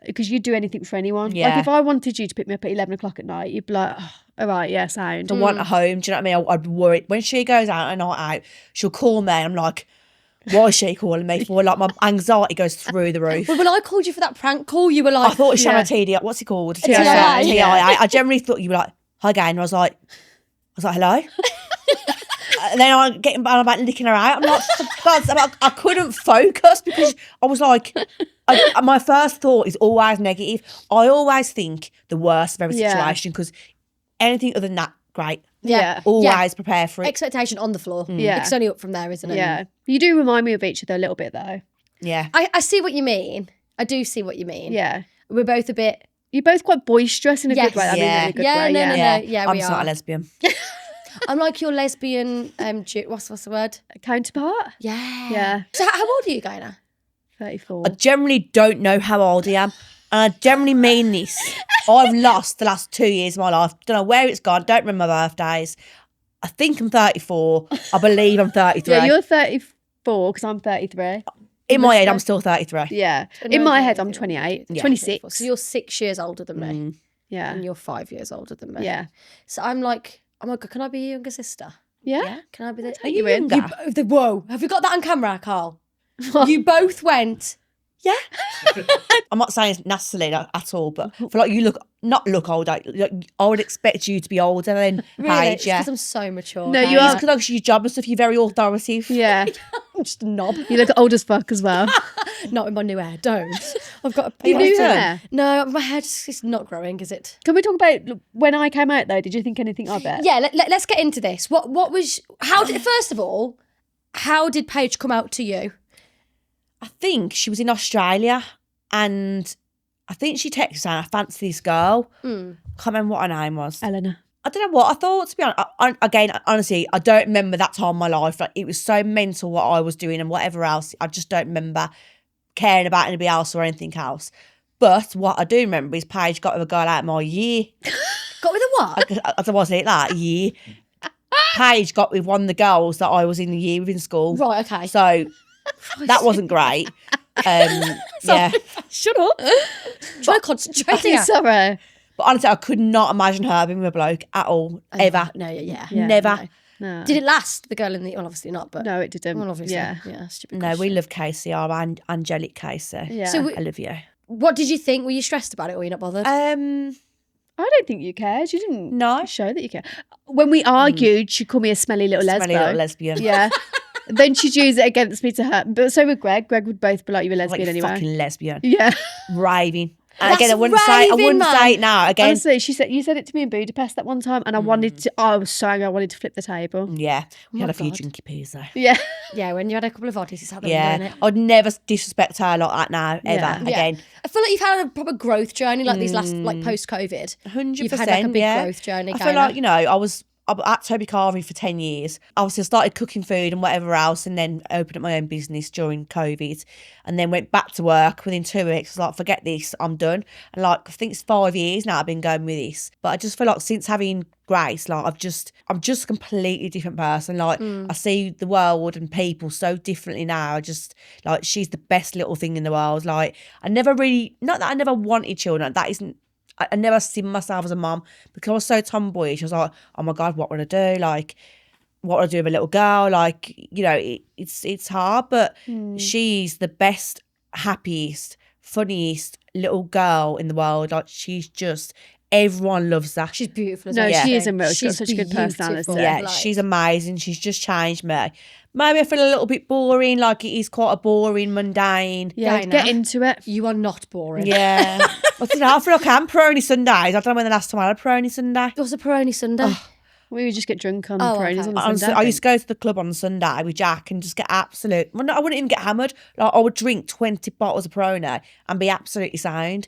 because you'd do anything for anyone. Like Yeah. if I wanted you to pick me up at 11 o'clock at night, you'd be like, oh, all right, yeah, sound. I want a home, do you know what I mean? I'd worry. When she goes out and night out, she'll call me and I'm like, why is she calling me for? Like, my anxiety goes through the roof. Well, when I called you for that prank call, you were like, I thought it was Yeah. TDI. What's it called? TIA. TIA. I generally thought you were like, "Hi, Gaynor." I was like, "Hello." And then I'm getting about licking her out. I'm like, for God's sake, I couldn't focus because I was like, my first thought is always negative. I always think the worst of every Yeah. situation because anything other than that, great. Yeah. Always prepare for it. expectation on the floor. Yeah. It's only up from there, isn't it? Yeah. You do remind me of each other a little bit though. Yeah. I see what you mean. I do see what you mean. Yeah. We're both a bit. You're both quite boisterous in a Yes. good way. I mean, Yeah. in a good Yeah, way. no, yeah. no, Yeah. yeah, I'm we just not are. a lesbian. I'm like your lesbian. What's the word? Counterpart? Yeah. Yeah. So how old are you, Gaynor? 34. I generally don't know how old I am. And I generally mean this. I've lost the last 2 years of my life. Don't know where it's gone. Don't remember my birthdays. I think I'm 34. I believe I'm 33. Yeah, you're 34 because I'm 33. In my head, I'm still 33. Yeah. In my head, I'm 28, 26. So you're 6 years older than me, Yeah. and you're 5 years older than me. Yeah. So I'm like, oh my God, can I be your younger sister? Yeah. Can I be the? Are you in? Whoa! Have you got that on camera, Carl? You both went. Yeah. I'm not saying it's nastily at all, but I feel like you not look older. Like, I would expect you to be older than Really? Paige. Yeah. Because I'm so mature. No, Paige. you are- Because like your job and stuff, you're very authoritative. Yeah. I'm just a knob. You look old as fuck as well. Not with my new hair. Don't. I've got a You bit. do hair? No, my hair just is not growing, is it? Can we talk about when I came out though? Did you think anything of it? Yeah. Let's get into this. What was? How did? First of all, how did Paige come out to you? I think she was in Australia and I think she texted saying, "I fancy this girl." Can't remember what her name was. Eleanor. I don't know what I thought, to be honest. Again, honestly, I don't remember that time of my life. Like, it was so mental what I was doing and whatever else. I just don't remember caring about anybody else or anything else. But what I do remember is Paige got with a girl out of my year. Got with a what? I wasn't it that year. Paige got with one of the girls that I was in the year with in school. Right. Okay. So that wasn't great. Yeah. Shut up. Try to concentrate here. Sorry. But honestly, I could not imagine her being with a bloke at all, ever. No. Yeah. Never. No. Did it last? The girl in the? Well, obviously not. But No, it didn't. well, obviously. Yeah. Yeah. Stupid. No, we question. love Casey, our angelic Casey. Yeah. So I love you. what did you think? Were you stressed about it, or were you not bothered? I don't think you cared. You didn't No. show that you cared. When we argued, she called me a smelly little Smelly lesbo. little lesbian. Yeah. then she'd use it against me to hurt. But so would Greg. Greg would both be like, "You're a lesbian Like anyway." fucking lesbian. Yeah. Raving. And That's again, I wouldn't say raving, it now. Again, Honestly, you said it to me in Budapest that one time, and I wanted to. I was so angry. I wanted to flip the table. yeah, we had my a few God. drinky peas though. Yeah. Yeah, when you had a couple of oddies, it's out the Yeah, window, innit? I'd never disrespect her like that now, ever Yeah. again. I feel like you've had a proper growth journey, like these last, like post-COVID. 100%. You've had like a big yeah. growth journey. I feel Gaynor. like, you know, I was at Toby Carvery for 10 years. Obviously, I started cooking food and whatever else, and then opened up my own business during COVID, and then went back to work within 2 weeks. I was like, forget this, I'm done. And like, I think it's 5 years now I've been going with this. But I just feel like since having Grace, like I'm just a completely different person. Like I see the world and people so differently now. I just like, she's the best little thing in the world. Like I never really, not that I never wanted children. That isn't. I never seen myself as a mum because I was so tomboyish. I was like, oh my God, what would I do? Like, what would I do with a little girl? Like, you know, it's hard, but she's the best, happiest, funniest little girl in the world. Like, she's just, everyone loves her. she's beautiful. No, isn't she is in real. She's got She's such a good beautiful. personality. Yeah, Like- she's amazing. She's just changed me. Maybe I feel a little bit boring, like it is quite a boring, mundane. Yeah, Gaynor. get into it. You are not boring. Yeah. I don't know, I feel like I'm Peroni Sundays. I don't know when the last time I had a Peroni Sunday. It was a Peroni Sunday. We would just get drunk on Oh, Peronis okay. on the Honestly, Sunday. I used to go to the club on Sunday with Jack and just get absolute. Well, no, I wouldn't even get hammered. Like I would drink 20 bottles of Peroni and be absolutely sound.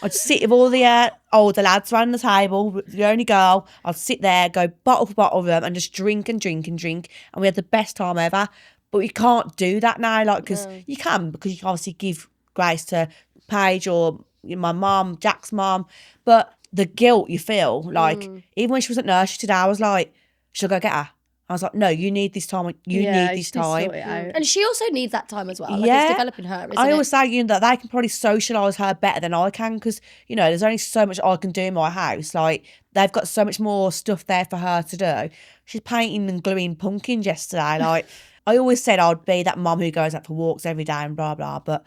I'd sit with all the older lads around the table, the only girl. I'd sit there, go bottle for bottle of them, and just drink and drink and drink. And we had the best time ever. But we can't do that now, like because you can, because you can obviously give Grace to Paige or my mum, Jack's mum, but the guilt you feel, like even when she was at nursery today, I was like, should I go get her? I was like, no, you need this time. You need this you need to time. sort it out. And she also needs that time as well. Like Yeah. it's developing her, isn't I it? always say, you know, that they can probably socialise her better than I can because, you know, there's only so much I can do in my house. Like, they've got so much more stuff there for her to do. She's painting and gluing pumpkins yesterday. Like, I always said I'd be that mum who goes out for walks every day and blah, blah, but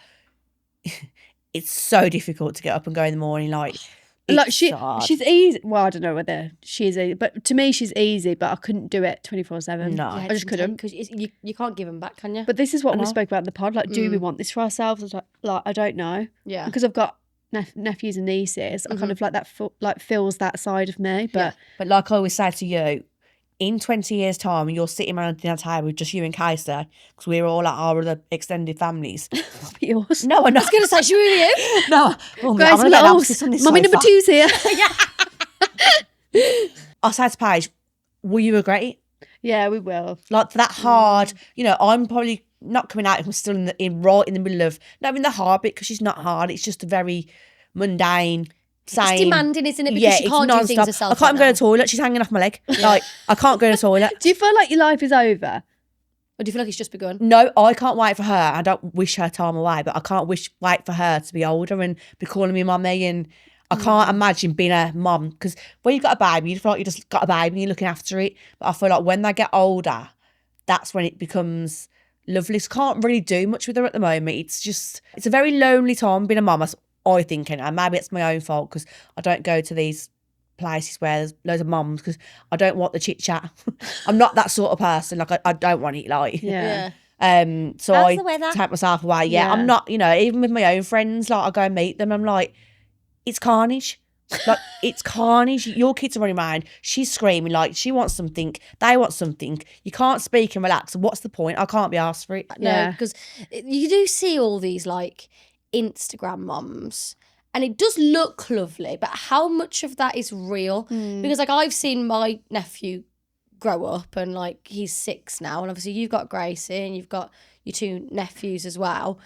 it's so difficult to get up and go in the morning. Like hard. she's easy. Well, I don't know whether she's easy, but to me she's easy. But I couldn't do it 24/7. No. Yeah, I just couldn't. because you can't give them back, can you? But this is what we know. spoke about in the pod. Like, do we want this for ourselves? I was like, I don't know. yeah, Because I've got nephews and nieces. I kind of like that. Like fills that side of me. But But like I always say to you, in 20 years' time, you're sitting around a dinner table with just you and Kaiser, because we're all at our other extended families. yours. No, I'm I not was going to say, should we with you? No. Oh, Guys, I'm gonna get an little, abscess on this mummy number sofa. 2's here. I said to Paige, will you regret it? Yeah, we will. Like for that hard, you know, I'm probably not coming out if I'm still right in the middle of, not even the hard bit because she's not hard. It's just a very mundane, same. It's demanding, isn't it? Because she can't do things non-stop. herself. I can't right go to now. the toilet. She's hanging off my leg. Like, I can't go to the toilet. Do you feel like your life is over? Or do you feel like it's just begun? No, I can't wait for her. I don't wish her time away, but I can't wait for her to be older and be calling me mummy. And I can't imagine being a mum because when you've got a baby, you feel like you just got a baby and you're looking after it. But I feel like when they get older, that's when it becomes lovely. So I can't really do much with her at the moment. It's a very lonely time being a mum, I think. And maybe it's my own fault because I don't go to these places where there's loads of mums because I don't want the chit chat. I'm not that sort of person. Like I don't want it. Like Yeah. so How's I the weather? take myself away. Yeah, Yeah. I'm not. You know, even with my own friends, like I go and meet them. I'm like, it's carnage. Like it's carnage. Your kids are running around. She's screaming like she wants something. They want something. You can't speak and relax. What's the point? I can't be asked for it. No, Yeah. because you do see all these like Instagram mums, and it does look lovely, but how much of that is real? Because like I've seen my nephew grow up, and like he's 6 now, and obviously you've got Gracie and you've got your 2 nephews as well.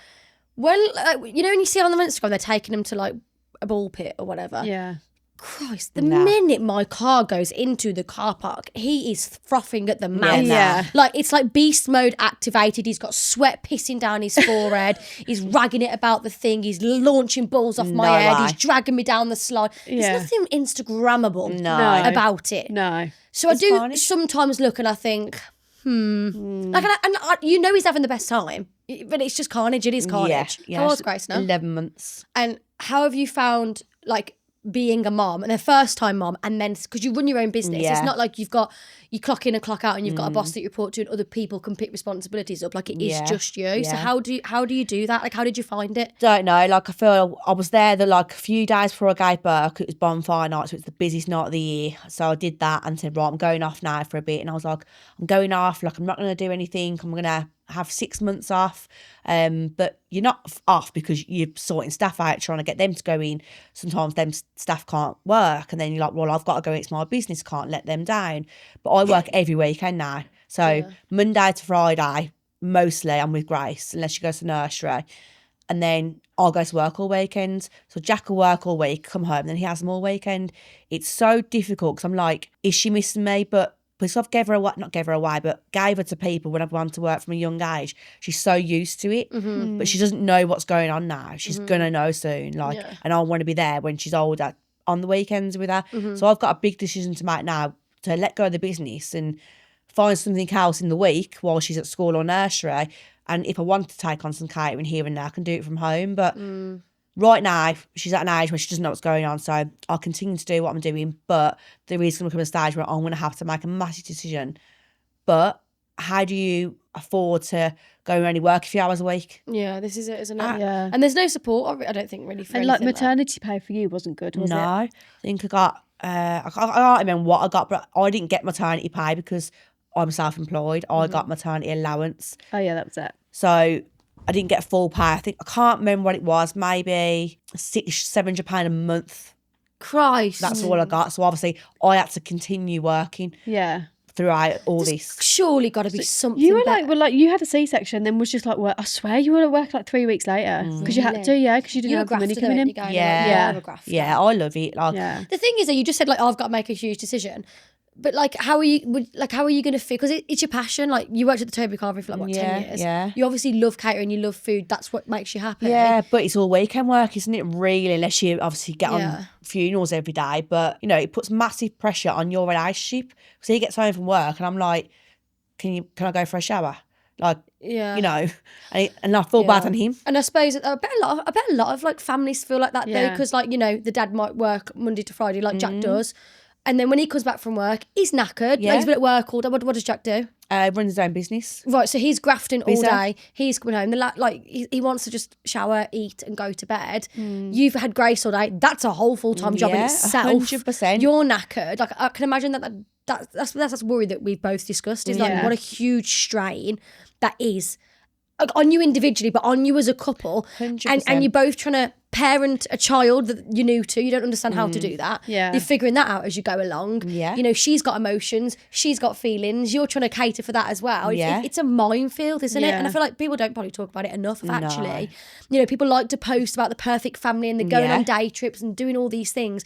When you know when you see on the Instagram they're taking them to like a ball pit or whatever. Yeah. Christ, the minute my car goes into the car park, he is frothing at the mouth. Yeah. Like, it's like beast mode activated. He's got sweat pissing down his forehead. He's ragging it about the thing. He's launching balls off my No head. way. He's dragging me down the slide. Yeah. There's nothing Instagrammable No. about it. No. So I do carnage. sometimes look and I think, Like, and you know he's having the best time, but it's just carnage. It is carnage. Yeah. How old's Grace now? 11 months. And how have you found, like, being a mom and a first time mom, and then because you run your own business, Yeah. it's not like you clock in and clock out and you've got a boss that you report to and other people can pick responsibilities up. Like it is just you. So Yeah. how do you do that? Like how did you find it? Don't know. Like I feel I was there like a few days before I gave birth. It was bonfire night, so it's the busiest night of the year. So I did that and said, right, I'm going off now for a bit. And I was like, I'm going off. Like I'm not going to do anything. I'm going to have 6 months off. But you're not off because you're sorting staff out, trying to get them to go in. Sometimes them staff can't work, and then you're like, well, I've got to go. It's my business. Can't let them down. But I work every weekend now. So Monday to Friday, mostly I'm with Grace, unless she goes to nursery. And then I'll go to work all weekend. So Jack will work all week, come home, and then he has them all weekend. It's so difficult because I'm like, is she missing me? But because I've gave her to people when I've gone to work from a young age, she's so used to it. But she doesn't know what's going on now. She's gonna know soon. And I want to be there when she's older on the weekends with her. So I've got a big decision to make now to let go of the business and find something else in the week while she's at school or nursery. And if I want to take on some catering here and there, I can do it from home. But right now, she's at an age where she doesn't know what's going on. So I'll continue to do what I'm doing. But there is going to come a stage where I'm going to have to make a massive decision. But how do you afford to go and only work a few hours a week? Yeah, this is it, isn't it? Yeah. And there's no support, I don't think, really, for And like anything maternity pay for you wasn't good, was No, it? I think I got, I can't remember what I got, but I didn't get maternity pay because I'm self-employed. I got maternity allowance. Oh yeah, that was it. So I didn't get full pay. I can't remember what it was, maybe £700 a month. Christ. That's all I got. So obviously I had to continue working Yeah. throughout all this. Surely got to be something You were better. like, you had a C-section, then was just like, well, I swear you were at work like 3 weeks later because you had to, because you didn't You're a have the money grafter, coming though, in. you Gaynor, Yeah. like, you're a grafter. Yeah, I love it. Like, Yeah. The thing is that you just said like, oh, I've got to make a huge decision. But like, how are you going to feel? Because it's your passion. Like, you worked at the Toby Carvery for like, 10 years? Yeah. You obviously love catering, you love food. That's what makes you happy. Yeah, but it's all weekend work, isn't it, really, unless you obviously get on funerals every day. But, it puts massive pressure on your relationship. So he gets home from work and I'm like, can I go for a shower? Like, and I feel bad on him. And I suppose I bet a lot of like families feel like that though, Yeah. because like, the dad might work Monday to Friday like Jack does. And then when he comes back from work, he's knackered. Yeah. Like, he's been at work all day. What does Jack do? Runs his own business. Right, so he's grafting all Busy. day. He's coming home. He wants to just shower, eat, and go to bed. You've had Grace all day. That's a whole full-time job in Yeah, itself. 100%. You're knackered. Like, I can imagine that's worry that we've both discussed. Is like Yeah. what a huge strain that is. Like, on you individually, but on you as a couple. 100%. And you're both trying to parent a child that you're new to. You don't understand how to do that. Yeah. You're figuring that out as you go along. Yeah. She's got emotions. She's got feelings. You're trying to cater for that as well. Yeah. It's a minefield, isn't it? Yeah. And I feel like people don't probably talk about it enough, actually. People like to post about the perfect family and they're going on day trips and doing all these things.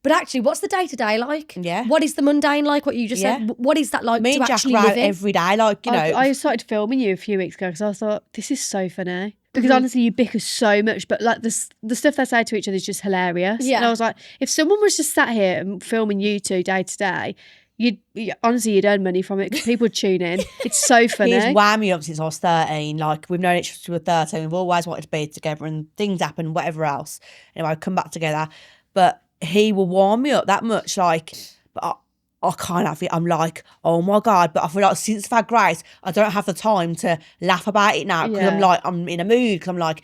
But actually, what's the day-to-day like? Yeah. What is the mundane like, what you just said? What is that like Me to and Jack actually are out live in? every day, like, I started filming you a few weeks ago because I thought, this is so funny. Because honestly, you bicker so much, but like the stuff they say to each other is just hilarious. Yeah. And I was like, if someone was just sat here and filming you two day to day, honestly, you'd earn money from it because people would tune in. It's so funny. He's wound me up since I was 13. Like, we've known each other since we were 13. We've always wanted to be together and things happen, whatever else. Anyway, come back together. But he will warm me up that much, like, but I can't have it. I'm like, oh my God. But I feel like since I've had Grace, I don't have the time to laugh about it now because I'm in a mood because I'm like,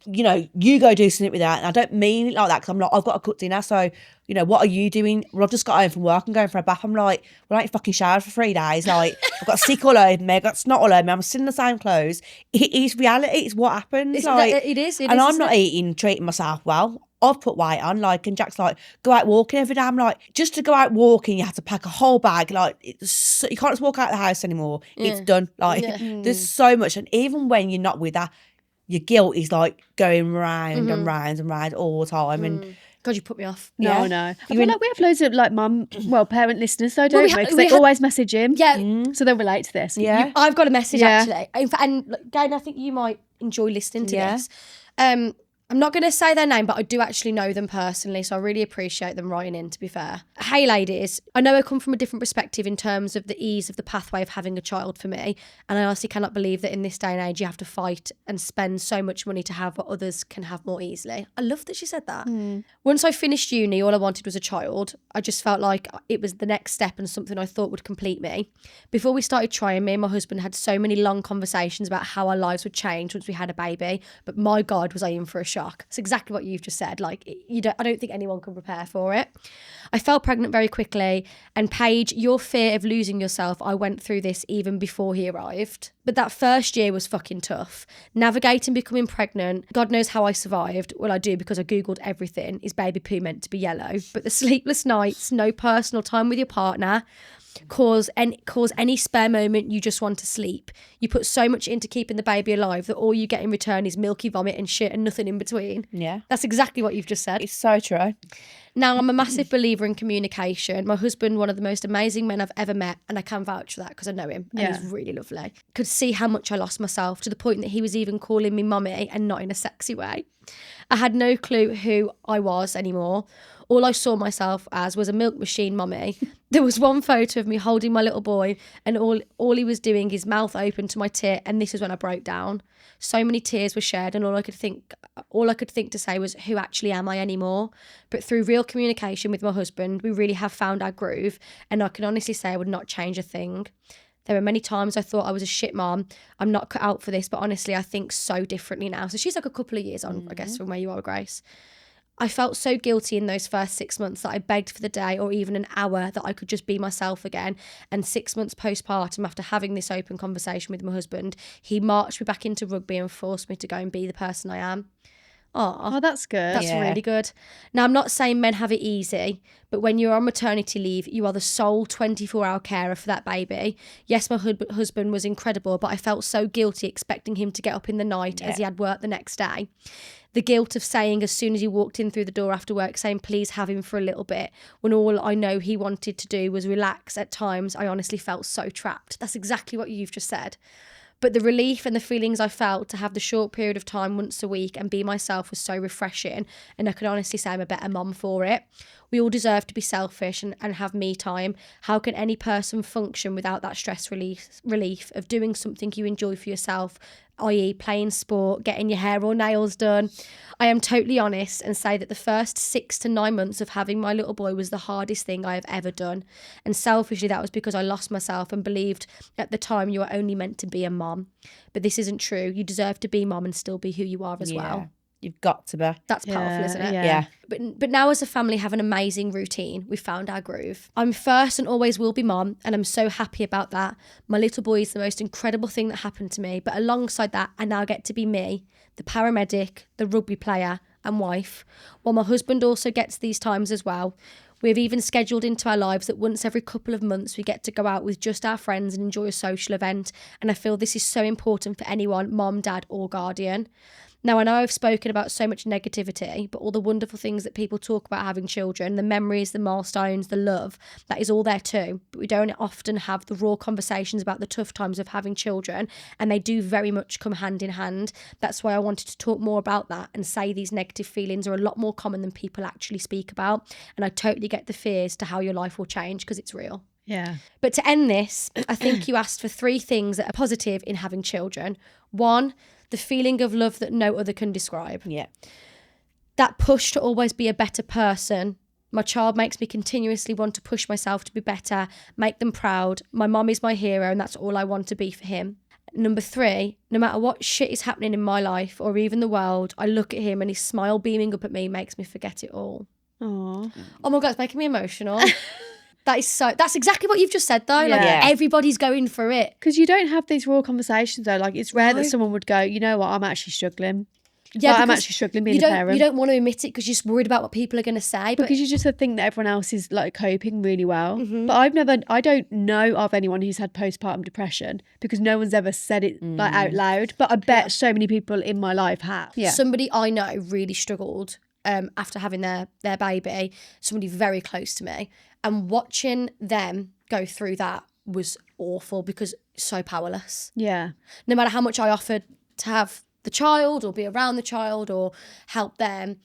you go do something with that. And I don't mean it like that because I'm like, I've got to cook dinner. So, what are you doing? Well, I've just got home from work and going for a bath. I'm like, well, I ain't fucking showered for 3 days. Like, I've got sick all over me. I've got snot all over me. I'm still in the same clothes. It is reality. It's what happens. It is. And I'm not treating myself well. I've put weight on, like, and Jack's like, go out walking every day. I'm like, just to go out walking, you have to pack a whole bag. Like, you can't just walk out of the house anymore. It's done. Like, there's so much. And even when you're not with her, your guilt is like going round and round and round all the time. And God, you put me off. No. I feel like we have loads of like parent listeners though, don't we? Because we they always message him. Yeah. So they'll relate to this. Yeah. I've got a message Yeah. actually. In fact, and Gaynor, I think you might enjoy listening to Yeah. this. I'm not going to say their name, but I do actually know them personally, so I really appreciate them writing in, to be fair. Hey, ladies, I know I come from a different perspective in terms of the ease of the pathway of having a child for me, and I honestly cannot believe that in this day and age you have to fight and spend so much money to have what others can have more easily. I love that she said that. Once I finished uni, all I wanted was a child. I just felt like it was the next step and something I thought would complete me. Before we started trying, me and my husband had so many long conversations about how our lives would change once we had a baby, but my God, was I in for a shock. It's exactly what you've just said. Like, I don't think anyone can prepare for it. I fell pregnant very quickly, and Paige, your fear of losing yourself, I went through this even before he arrived. But that first year was fucking tough. Navigating becoming pregnant, God knows how I survived. Well, I do, because I Googled everything. Is baby poo meant to be yellow? But the sleepless nights, no personal time with your partner, cause any spare moment you just want to sleep. You put so much into keeping the baby alive that all you get in return is milky vomit and shit and nothing in between. Yeah. That's exactly what you've just said. It's so true. Now, I'm a massive believer in communication. My husband, one of the most amazing men I've ever met, and I can vouch for that because I know him, and he's really lovely. Could see how much I lost myself, to the point that he was even calling me mummy, and not in a sexy way. I had no clue who I was anymore. All I saw myself as was a milk machine mummy. There was one photo of me holding my little boy, and all he was doing, his mouth open to my tit, and this is when I broke down. So many tears were shed, and all I could think to say was, who actually am I anymore? But through real communication with my husband, we really have found our groove, and I can honestly say I would not change a thing. There were many times I thought I was a shit mom. I'm not cut out for this, but honestly, I think so differently now. So she's like a couple of years on, I guess, from where you are, Grace. I felt so guilty in those first 6 months that I begged for the day or even an hour that I could just be myself again. And 6 months postpartum, after having this open conversation with my husband, he marched me back into rugby and forced me to go and be the person I am. Oh, that's good. That's really good. Now, I'm not saying men have it easy, but when you're on maternity leave, you are the sole 24-hour carer for that baby. Yes, my husband was incredible, but I felt so guilty expecting him to get up in the night as he had work the next day. The guilt of saying, as soon as he walked in through the door after work, saying, please have him for a little bit, when all I know he wanted to do was relax. At times, I honestly felt so trapped. That's exactly what you've just said. But the relief and the feelings I felt to have the short period of time once a week and be myself was so refreshing, and I can honestly say I'm a better mum for it. We all deserve to be selfish and have me time. How can any person function without that stress relief of doing something you enjoy for yourself, i.e. playing sport, getting your hair or nails done? I am totally honest and say that the first 6 to 9 months of having my little boy was the hardest thing I have ever done. And selfishly, that was because I lost myself and believed at the time you were only meant to be a mom. But this isn't true. You deserve to be mom and still be who you are as well. You've got to be. That's powerful, isn't it? Yeah. But now as a family have an amazing routine. We've found our groove. I'm first and always will be mom, and I'm so happy about that. My little boy is the most incredible thing that happened to me. But alongside that, I now get to be me, the paramedic, the rugby player and wife, while my husband also gets these times as well. We've even scheduled into our lives that once every couple of months we get to go out with just our friends and enjoy a social event. And I feel this is so important for anyone, mom, dad or guardian. Now, I know I've spoken about so much negativity, but all the wonderful things that people talk about having children, the memories, the milestones, the love, that is all there too. But we don't often have the raw conversations about the tough times of having children, and they do very much come hand in hand. That's why I wanted to talk more about that and say these negative feelings are a lot more common than people actually speak about. And I totally get the fears to how your life will change because it's real. Yeah. But to end this, I think you asked for 3 things that are positive in having children. 1, the feeling of love that no other can describe. Yeah. That push to always be a better person. My child makes me continuously want to push myself to be better, make them proud. My mum is my hero, and that's all I want to be for him. Number 3, no matter what shit is happening in my life or even the world, I look at him and his smile beaming up at me makes me forget it all. Aww. Oh my God, it's making me emotional. That's exactly what you've just said though. Like Yeah. everybody's going through it. Because you don't have these raw conversations though. Like it's rare that someone would go, you know what, I'm actually struggling. Yeah, Like, I'm because actually struggling being you a don't, parent. You don't want to admit it because you're just worried about what people are going to say. But Because you just think that everyone else is like coping really well. Mm-hmm. But I don't know of anyone who's had postpartum depression because no one's ever said it like out loud. But I bet so many people in my life have. Yeah. somebody I know really struggled after having their baby, somebody very close to me. And watching them go through that was awful because so powerless. Yeah. No matter how much I offered to have the child or be around the child or help them.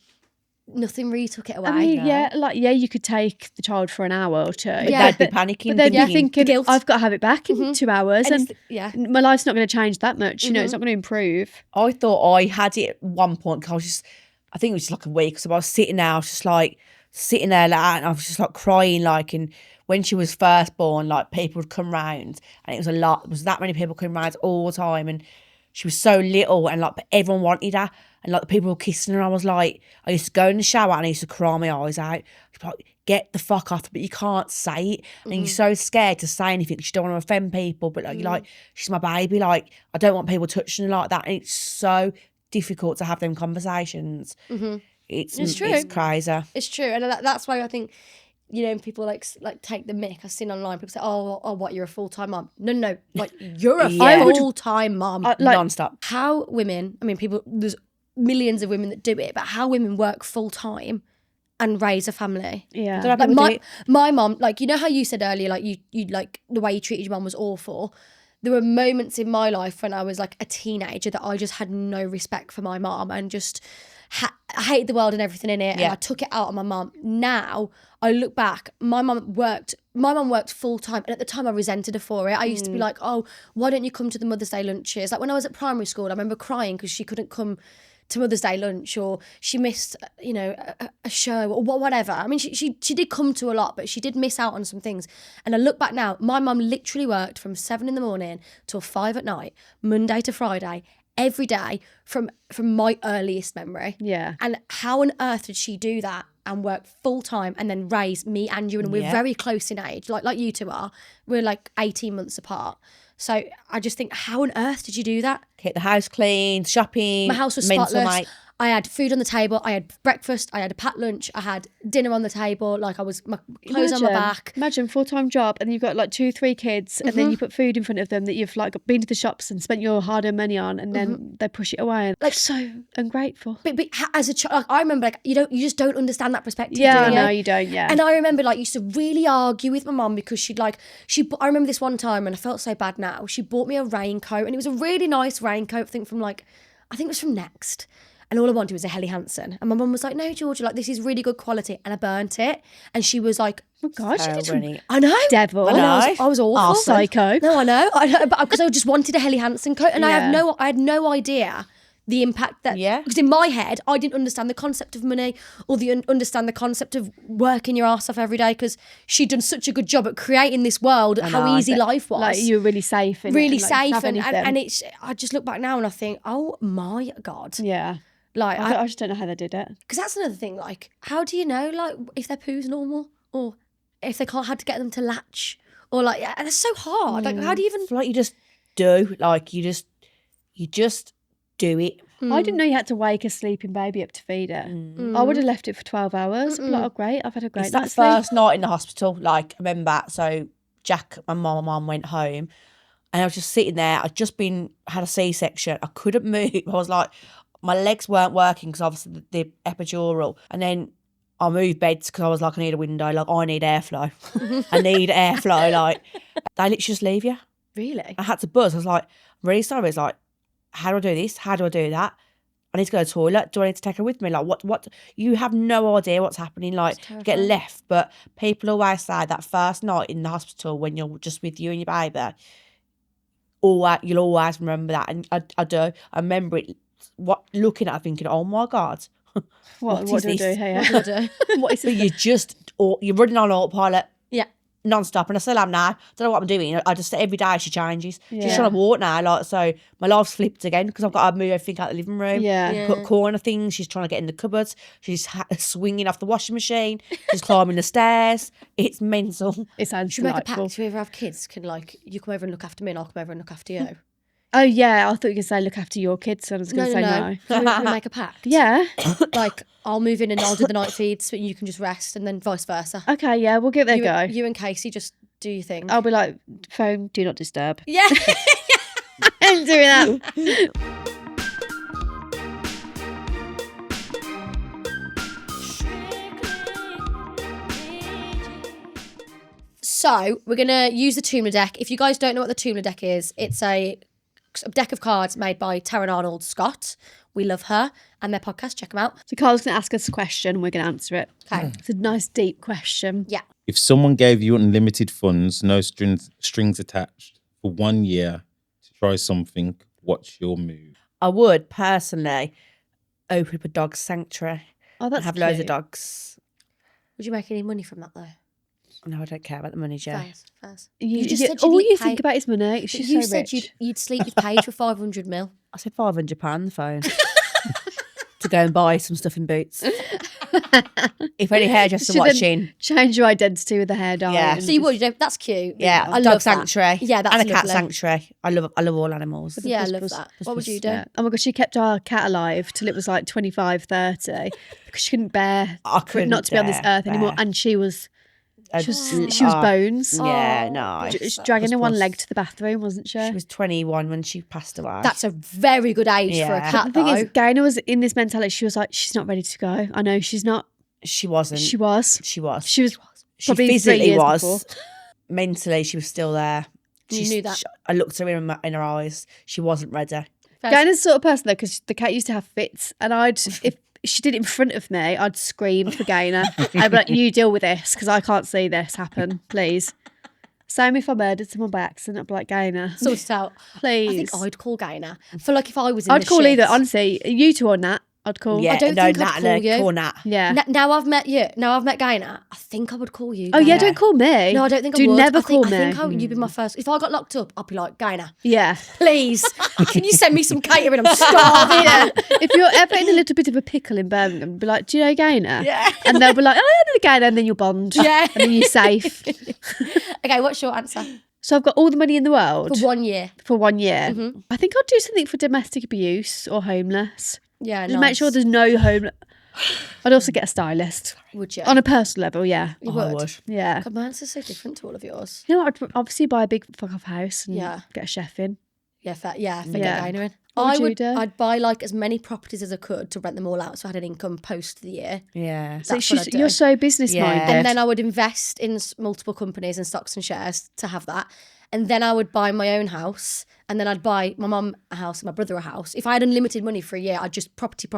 Nothing really took it away. I mean, you could take the child for an hour or two. But Yeah. they'd be panicking. But then you're thinking, thinking, guilt. I've got to have it back in 2 hours, And and my life's not going to change that much. You know, it's not going to improve. I thought I had it at one point because I think it was just like a week. So I was sitting there, I was just like sitting there like that, and I was just like crying, like. And when she was first born, like people would come round, and it was a lot. There was that many people coming round all the time, and she was so little, and like everyone wanted her, and like the people were kissing her. I was like, I used to go in the shower and I used to cry my eyes out. She'd be like, get the fuck off, but you can't say it, and you're so scared to say anything because you don't want to offend people. But like, you're like, she's my baby. Like, I don't want people touching her like that, and it's so difficult to have them conversations. It's true. It's crazy. It's true, and that's why I think, you know, people like take the mick. I've seen online people say, "Oh, what? You're a full-time mom?" No, like you're a full-time mom, Non-stop. How women? I mean, there's millions of women that do it, but how women work full-time and raise a family. Yeah. Don't have people do it. My mom, like, you know how you said earlier, like you like the way you treated your mom was awful. There were moments in my life when I was like a teenager that I just had no respect for my mom and just I hated the world and everything in it, and I took it out on my mum. Now I look back, my mum worked full time, and at the time I resented her for it. I used to be like, oh, why don't you come to the Mother's Day lunches? Like when I was at primary school, I remember crying because she couldn't come to Mother's Day lunch, or she missed, you know, a show or whatever. I mean, she did come to a lot, but she did miss out on some things. And I look back now, my mum literally worked from 7 a.m. till 5 p.m, Monday to Friday, every day from my earliest memory. Yeah. And how on earth did she do that and work full time and then raise me and you? And we're very close in age, like you two are. We're like 18 months apart. So I just think, how on earth did you do that? Keep the house clean, shopping. My house was mental, spotless. mate. I had food on the table. I had breakfast. I had a packed lunch. I had dinner on the table. Like my clothes on my back. Imagine full-time job, and you've got like 2-3 kids, and then you put food in front of them that you've like been to the shops and spent your hard-earned money on, and then they push it away. Like, so ungrateful. But as a child, like, I remember, like, you just don't understand that perspective. Yeah, do you? no, you don't. Yeah. And I remember, like, used to really argue with my mum because I remember this one time, and I felt so bad now. She bought me a raincoat, and it was a really nice raincoat. I think it was from Next. And all I wanted was a Helly Hansen. And my mum was like, no, Georgia, like, this is really good quality. And I burnt it. And she was like, oh gosh, you did Really? I know. devil. I know. I was awful. Oh, psycho. No, I know. But because I just wanted a Helly Hansen coat. And I had no idea the impact that, because in my head, I didn't understand the concept of money or understand the concept of working your ass off every day, because she'd done such a good job at creating this world, how easy life was. Like, you were really safe. Really like, safe. have And anything. it's, I just look back now and I think, oh my God. Yeah. Like, I just don't know how they did it. because that's another thing, like, how do you know, like, if their poo's normal or if they can't, how to get them to latch, or like, and it's so hard. Like, how do you even? I feel like you just do, like you just do it. I didn't know you had to wake a sleeping baby up to feed it. I would have left it for 12 hours. I'd be like, oh great, I've had a great It's that night's sleep. first night in the hospital. Like, I remember, so Jack, my mum went home, and I was just sitting there. I'd just had a C-section. I couldn't move. I was like, my legs weren't working because obviously the epidural. And then I moved beds because I was like, I need a window. Like, I need airflow. I need airflow. Like, they literally just leave you. Really? I had to buzz. I was like, I'm really sorry. It's like, how do I do this? How do I do that? I need to go to the toilet. Do I need to take her with me? Like, what? You have no idea what's happening. Like, you get left. But people always say that first night in the hospital when you're just with you and your baby, you'll always remember that. And I do. I remember it. Looking at it, thinking, oh my God, What is do I this? do here? What do I do? What is But this? you're running on autopilot. Yeah. Non-stop, and I still am now. Don't know what I'm doing. I just, every day she changes. She's Yeah. trying to walk now, like, so my life's flipped again because I've got to move everything out of the living room. Yeah. Put corner things. She's trying to get in the cupboards. She's swinging off the washing machine. She's climbing the stairs. It's mental. It sounds Should we make a delightful. pact? If we ever have kids, can, like, you come over and look after me and I'll come over and look after you? Oh yeah, I thought you were going to say look after your kids, so I was going to say no. Can we make a pact? Yeah. Like, I'll move in and I'll do the night feeds, but you can just rest, and then vice versa. Okay, yeah, we'll give it a go. You and Casey just do your thing. I'll be like, phone, do not disturb. Yeah. I'm doing that. So we're going to use the Tumler deck. If you guys don't know what the Tumler deck is, it's a a deck of cards made by Taryn Arnold Scott. We love her and their podcast. Check them out. So Carl's going to ask us a question. We're going to answer it. Okay. It's a nice deep question. Yeah. If someone gave you unlimited funds, no strings attached, for 1 year to try something, what's your move? I would personally open up a dog sanctuary Oh, and that's have loads of cute. dogs. Would you make any money from that though? No, I don't care about the money, Joe. First. You, just you- said you'd all lick you Paige. think about is money. But She's you so said rich. you'd sleep with Paige for 500 mil. I said £500 on the phone to go and buy some stuff in Boots. If any hairdresser Should then watching, Change your identity with the hair dye. Yeah. and So you just- would, you know, that's cute. yeah, I dog love that. sanctuary. Yeah, that's and a cat lovely. sanctuary. I love all animals. Yeah, I Puss, love puss, that. puss, What would puss. you do? Yeah. Oh my god, she kept our cat alive till it was like 25, 30 because she couldn't bear I for it not to be on this couldn't earth anymore. bear. And she was Uh, she was bones. Yeah, Oh, no. bless Just dragging her Puss, one puss. leg to the bathroom, wasn't she? She was 21 when she passed away. That's a very good age for a Yeah. cat, The thing though. is, Gaynor was in this mentality. She was like, she's not ready to go. I know she's not. she wasn't. She was. She was. She was She probably 3 physically years was. before. Mentally, she was still there. You knew that. I looked her in her eyes. She wasn't ready. Gaynor's the sort of person though, because the cat used to have fits, and if she did it in front of me, I'd scream for Gaynor. I'd be like, "You deal with this, because I can't see this happen, please." Same if I murdered someone by accident, I'd be like, "Gaynor, Sort it out. please." I think I'd call Gaynor. For like if I was in I'd the call shit. either. Honestly, you two or Nat, I'd call. Yeah, don't no, think I'd Nat, call no, you. call Nat. Yeah. Now I've met you. Now I've met Gaynor. I think I would call you. Oh yeah, Gaynor. don't call me. No, I don't think I Do would. never I think, call me. I think you'd be my first. If I got locked up, I'd be like, Gaynor, Yeah. please, can you send me some catering? I'm starving. Yeah. If you're ever in a little bit of a pickle in Birmingham, be like, "Do you know Gaynor?" Yeah. And they'll be like, "Oh, I know Gaynor," and then you'll bond. Yeah. And then you're safe. Okay, what's your answer? So I've got all the money in the world For 1 year. for 1 year. Mm-hmm. I think I'd do something for domestic abuse or homeless. Yeah, Just make sure there's no homeless. I'd also get a stylist Would you? on a personal level. Yeah, You Oh, I would. would. yeah. God, my answer's so different to all of yours. You know what? I'd obviously buy a big fuck off house and Yeah. get a chef in. Yeah, forget Yeah. Gaynor in. What would you do? I'd buy like as many properties as I could to rent them all out, so I had an income post the year. Yeah. So That's what I'd do. you're so business minded. Yeah. And then I would invest in multiple companies and stocks and shares to have that. And then I would buy my own house. And then I'd buy my mum a house and my brother a house. If I had unlimited money for a year, I'd just property.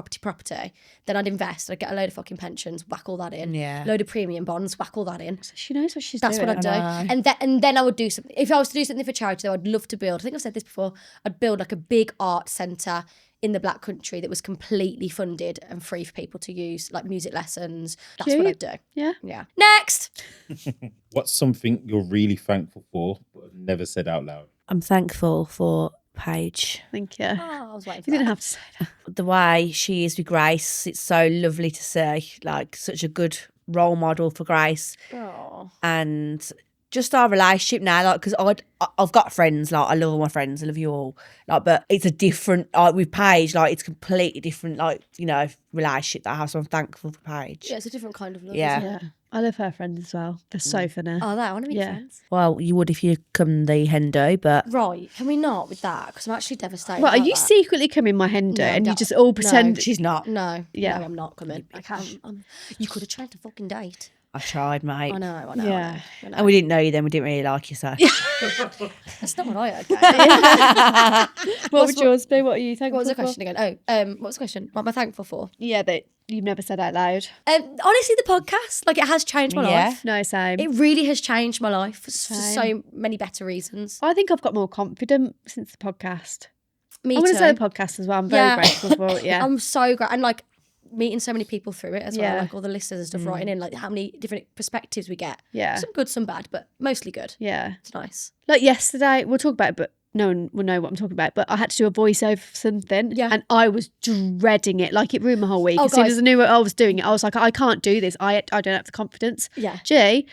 Then I'd invest. I'd get a load of fucking pensions, whack all that in. Yeah. Load of premium bonds, whack all that in. She knows what she's That's doing. what I'd do. I know. And then I would do something. If I was to do something for charity, though, I'd love to build. I think I've said this before. I'd build like a big art centre in the Black Country that was completely funded and free for people to use, like music lessons. That's what I'd Cute. do. Yeah. Yeah. Next. What's something you're really thankful for but have never said out loud? I'm thankful for Paige. Thank you. Oh, I was waiting for You didn't that. have to say that. The way she is with Grace, it's so lovely to see. Like, such a good role model for Grace. Oh. And just our relationship now, like, because I've got friends, like, I love all my friends, I love you all, like, but it's a different, like, with Paige, like, it's completely different, like, you know, relationship that I have, so I'm thankful for Paige. Yeah, it's a different kind of love. Yeah. Isn't it? Yeah. I love her friends as well. They're so funny. Oh, that I want to be Yeah. friends. Well, you would if you come the Hendo, but Right. Can we not with that? Because I'm actually devastated. Well, are about you that. secretly coming my hendo No, and you don't- just all no. pretend? she's not. No. Yeah. No, I'm not coming. You could have tried to fucking date. I tried, mate. I know. Yeah. I know. And we didn't know you then, we didn't really like you, so. That's not what I heard. Gail. What would yours be? What are you thankful What was the for? question again? What was the question? What am I thankful for? Yeah, that you've never said out loud. Honestly, the podcast, like, it has changed my Yeah. life. No, same. It really has changed my life for Same. so many better reasons. I think I've got more confident since the podcast. Me I'm too. going to say the podcast as well. I'm very Yeah. grateful for it. Yeah. I'm so great. And like meeting so many people through it as well, Yeah. like all the listeners and stuff writing in, like how many different perspectives we get. Yeah. Some good, some bad, but mostly good. Yeah. It's nice. Like yesterday, we'll talk about it, but no one will know what I'm talking about. But I had to do a voiceover for something. Yeah. And I was dreading it. Like, it ruined my whole week. Oh, As soon guys. as I knew I was doing it, I was like, I can't do this. I don't have the confidence. Yeah. Gee,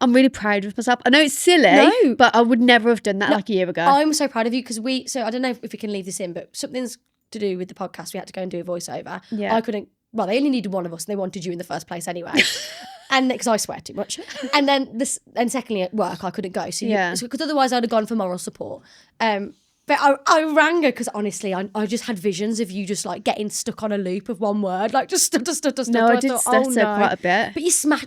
I'm really proud of myself. I know it's silly, No. but I would never have done that like a year ago. I'm so proud of you because so I don't know if we can leave this in, but something's to do with the podcast. We had to go and do a voiceover. Yeah. I couldn't, well, they only needed one of us and they wanted you in the first place anyway. And because I swear too much. And then secondly at work, I couldn't go. So Yeah. because otherwise I'd have gone for moral support. But I rang her because honestly, I just had visions of you just like getting stuck on a loop of one word, like just stutter. No, I And did thought, stutter quite a bit.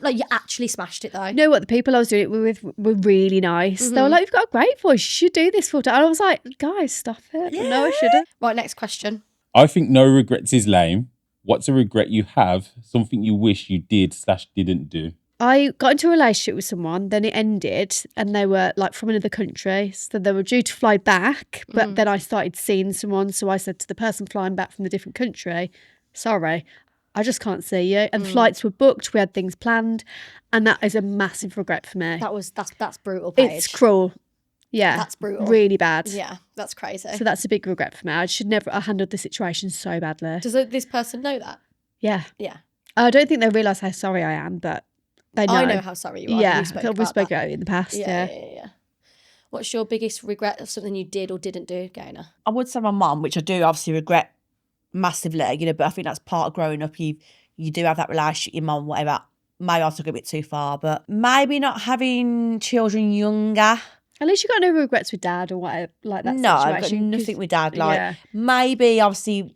But you actually smashed it though. You know what? The people I was doing it with were really nice. They Mm-hmm. were like, "You've got a great voice. You should do this full time." And I was like, "Guys, stop it. No, I shouldn't." Right, next question. I think no regrets is lame. What's a regret you have? Something you wish you did/didn't do? I got into a relationship with someone, then it ended, and they were like from another country. So they were due to fly back, but then I started seeing someone. So I said to the person flying back from the different country, "Sorry, I just can't see you." And flights were booked, we had things planned, and that is a massive regret for me. That's brutal, Paige. It's cruel. Yeah. That's brutal. Really bad. Yeah, that's crazy. So that's a big regret for me. I handled the situation so badly. Does this person know that? Yeah. Yeah. I don't think they realise how sorry I am, but they know. I know how sorry you are. Yeah, We spoke we about spoke that. about it in the past. Yeah. Yeah. What's your biggest regret of something you did or didn't do, Gaynor? I would say my mum, which I do obviously regret massively, but I think that's part of growing up. You do have that relationship with your mum, whatever. Maybe I took it a bit too far, but maybe not having children younger. At least you got no regrets with dad or whatever, like that No, I've got situation. 'cause- nothing with dad. Like yeah. maybe obviously,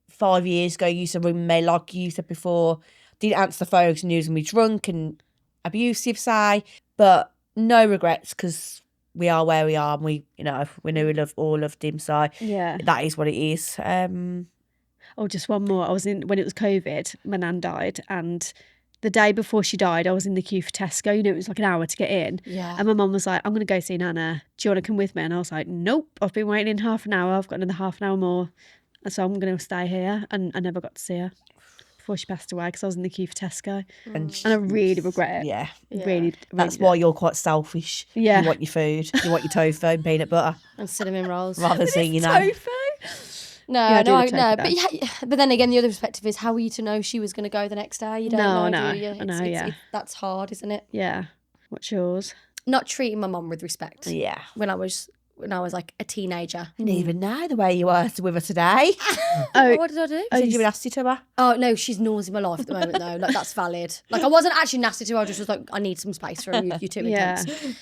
5 years ago, you used to ring me like you said before, didn't answer the phone because you knew he was gonna be drunk and abusive, say. But no regrets because we are where we are and we knew we all loved him. So Yeah. that is what it is. Oh, just one more. I was when it was COVID, my nan died, and the day before she died, I was in the queue for Tesco. It was like an hour to get in. Yeah. And my mum was like, "I'm going to go see Nana. Do you want to come with me?" And I was like, "Nope, I've been waiting in half an hour. I've got another half an hour more. And so I'm going to stay here." And I never got to see her before she passed away because I was in the queue for Tesco. And I really regret it. Yeah. Really. That's why you're quite selfish. Yeah. You want your food. You want your tofu and peanut butter And cinnamon rolls. rather than seeing Tofu? No, Yeah, I do no, love tofu but but then again, the other perspective is how were you to know she was going to go the next day? You don't No, know, I do you? know. I know, yeah. That's hard, isn't it? Yeah. What's yours? Not treating my mum with respect. Yeah. When I was like a teenager. I didn't even know the way you were with her today. Oh, What did I do? Did you be nasty to her? Oh no, she's nosing my life at the moment though. Like that's valid. Like I wasn't actually nasty to her. I just was like, I need some space from you. You're too Yeah. intense.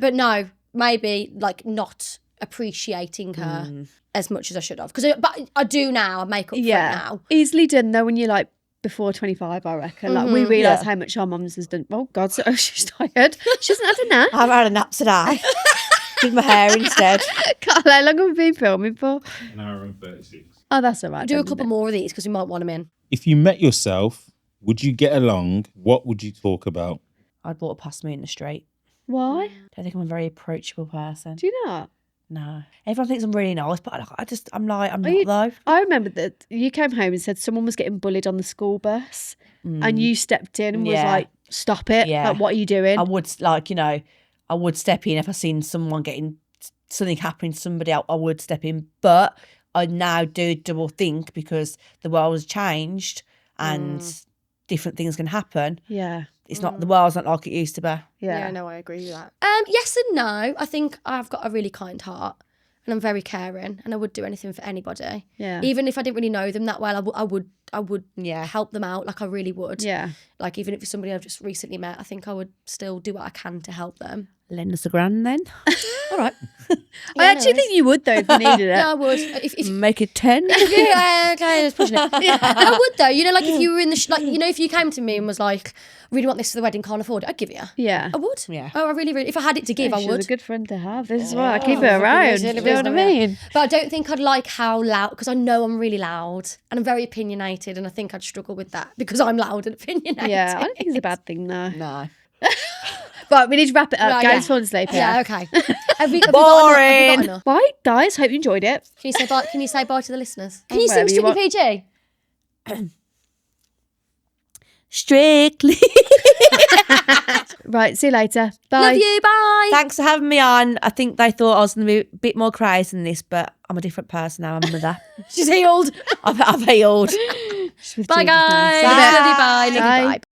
But no, maybe like not appreciating her as much as I should have. But I do now. I make up for it now. Easily done though when you're like before 25, I reckon. Like we realise Yeah. how much our mums has done. Oh God, she's tired. She hasn't had a nap. I haven't had a nap today. Did my hair instead. Carl, how long have we been filming for? An hour and 36. Oh, that's all right. Do a then, couple isn't more of these because we might want them in. If you met yourself, would you get along? What would you talk about? I'd walk past me in the street. it? Why? I don't think I'm a very approachable person. Do you not? No. Everyone thinks I'm really nice, but I'm not you- though. I remember that you came home and said someone was getting bullied on the school bus and you stepped in and was Yeah. like, "Stop it. Yeah. Like, what are you doing?" I would I would step in if I seen someone getting something happening to somebody else. I would step in, but I now do double think because the world has changed and different things can happen. Yeah. It's not the world's not like it used to be. Yeah. no, I agree with that. Yes and no. I think I've got a really kind heart and I'm very caring and I would do anything for anybody. Yeah. Even if I didn't really know them that well, I would Yeah. help them out. Like I really would. Yeah. Like even if it's somebody I've just recently met, I think I would still do what I can to help them. Lend us a grand then. All right. I actually think you would though if you needed it. Yeah, I would. If Make it 10. yeah, okay, just pushing it. Yeah. I would though. Like if you were in the if you came to me and was like, really want this for the wedding, can't afford it, I'd give you. Yeah. I would. Yeah. Oh, I really, really. If I had it to give, I She's would. a good friend to have. This is why I keep Oh, her fucking around. is, Do it you know is, what I yeah. mean? But I don't think I'd like how loud, because I know I'm really loud and I'm very opinionated, and I think I'd struggle with that because I'm loud and opinionated. Yeah, I don't think it's a bad thing though. No. Right, we need to wrap it up. Right, Guys, yeah. falling asleep here. Yeah, okay. Have we got Boring. enough? Right, guys, hope you enjoyed it. Can you say bye to the listeners? Can you Whatever sing you Strictly want. PG? Strictly. Right, see you later. Bye. Love you. Bye. Thanks for having me on. I think they thought I was going to be a bit more crazy than this, but I'm a different person now. I'm a mother. She's healed. I've healed. With Bye, Jesus now. guys. See you in a bit. Love you. Bye. Love you. Bye. Bye.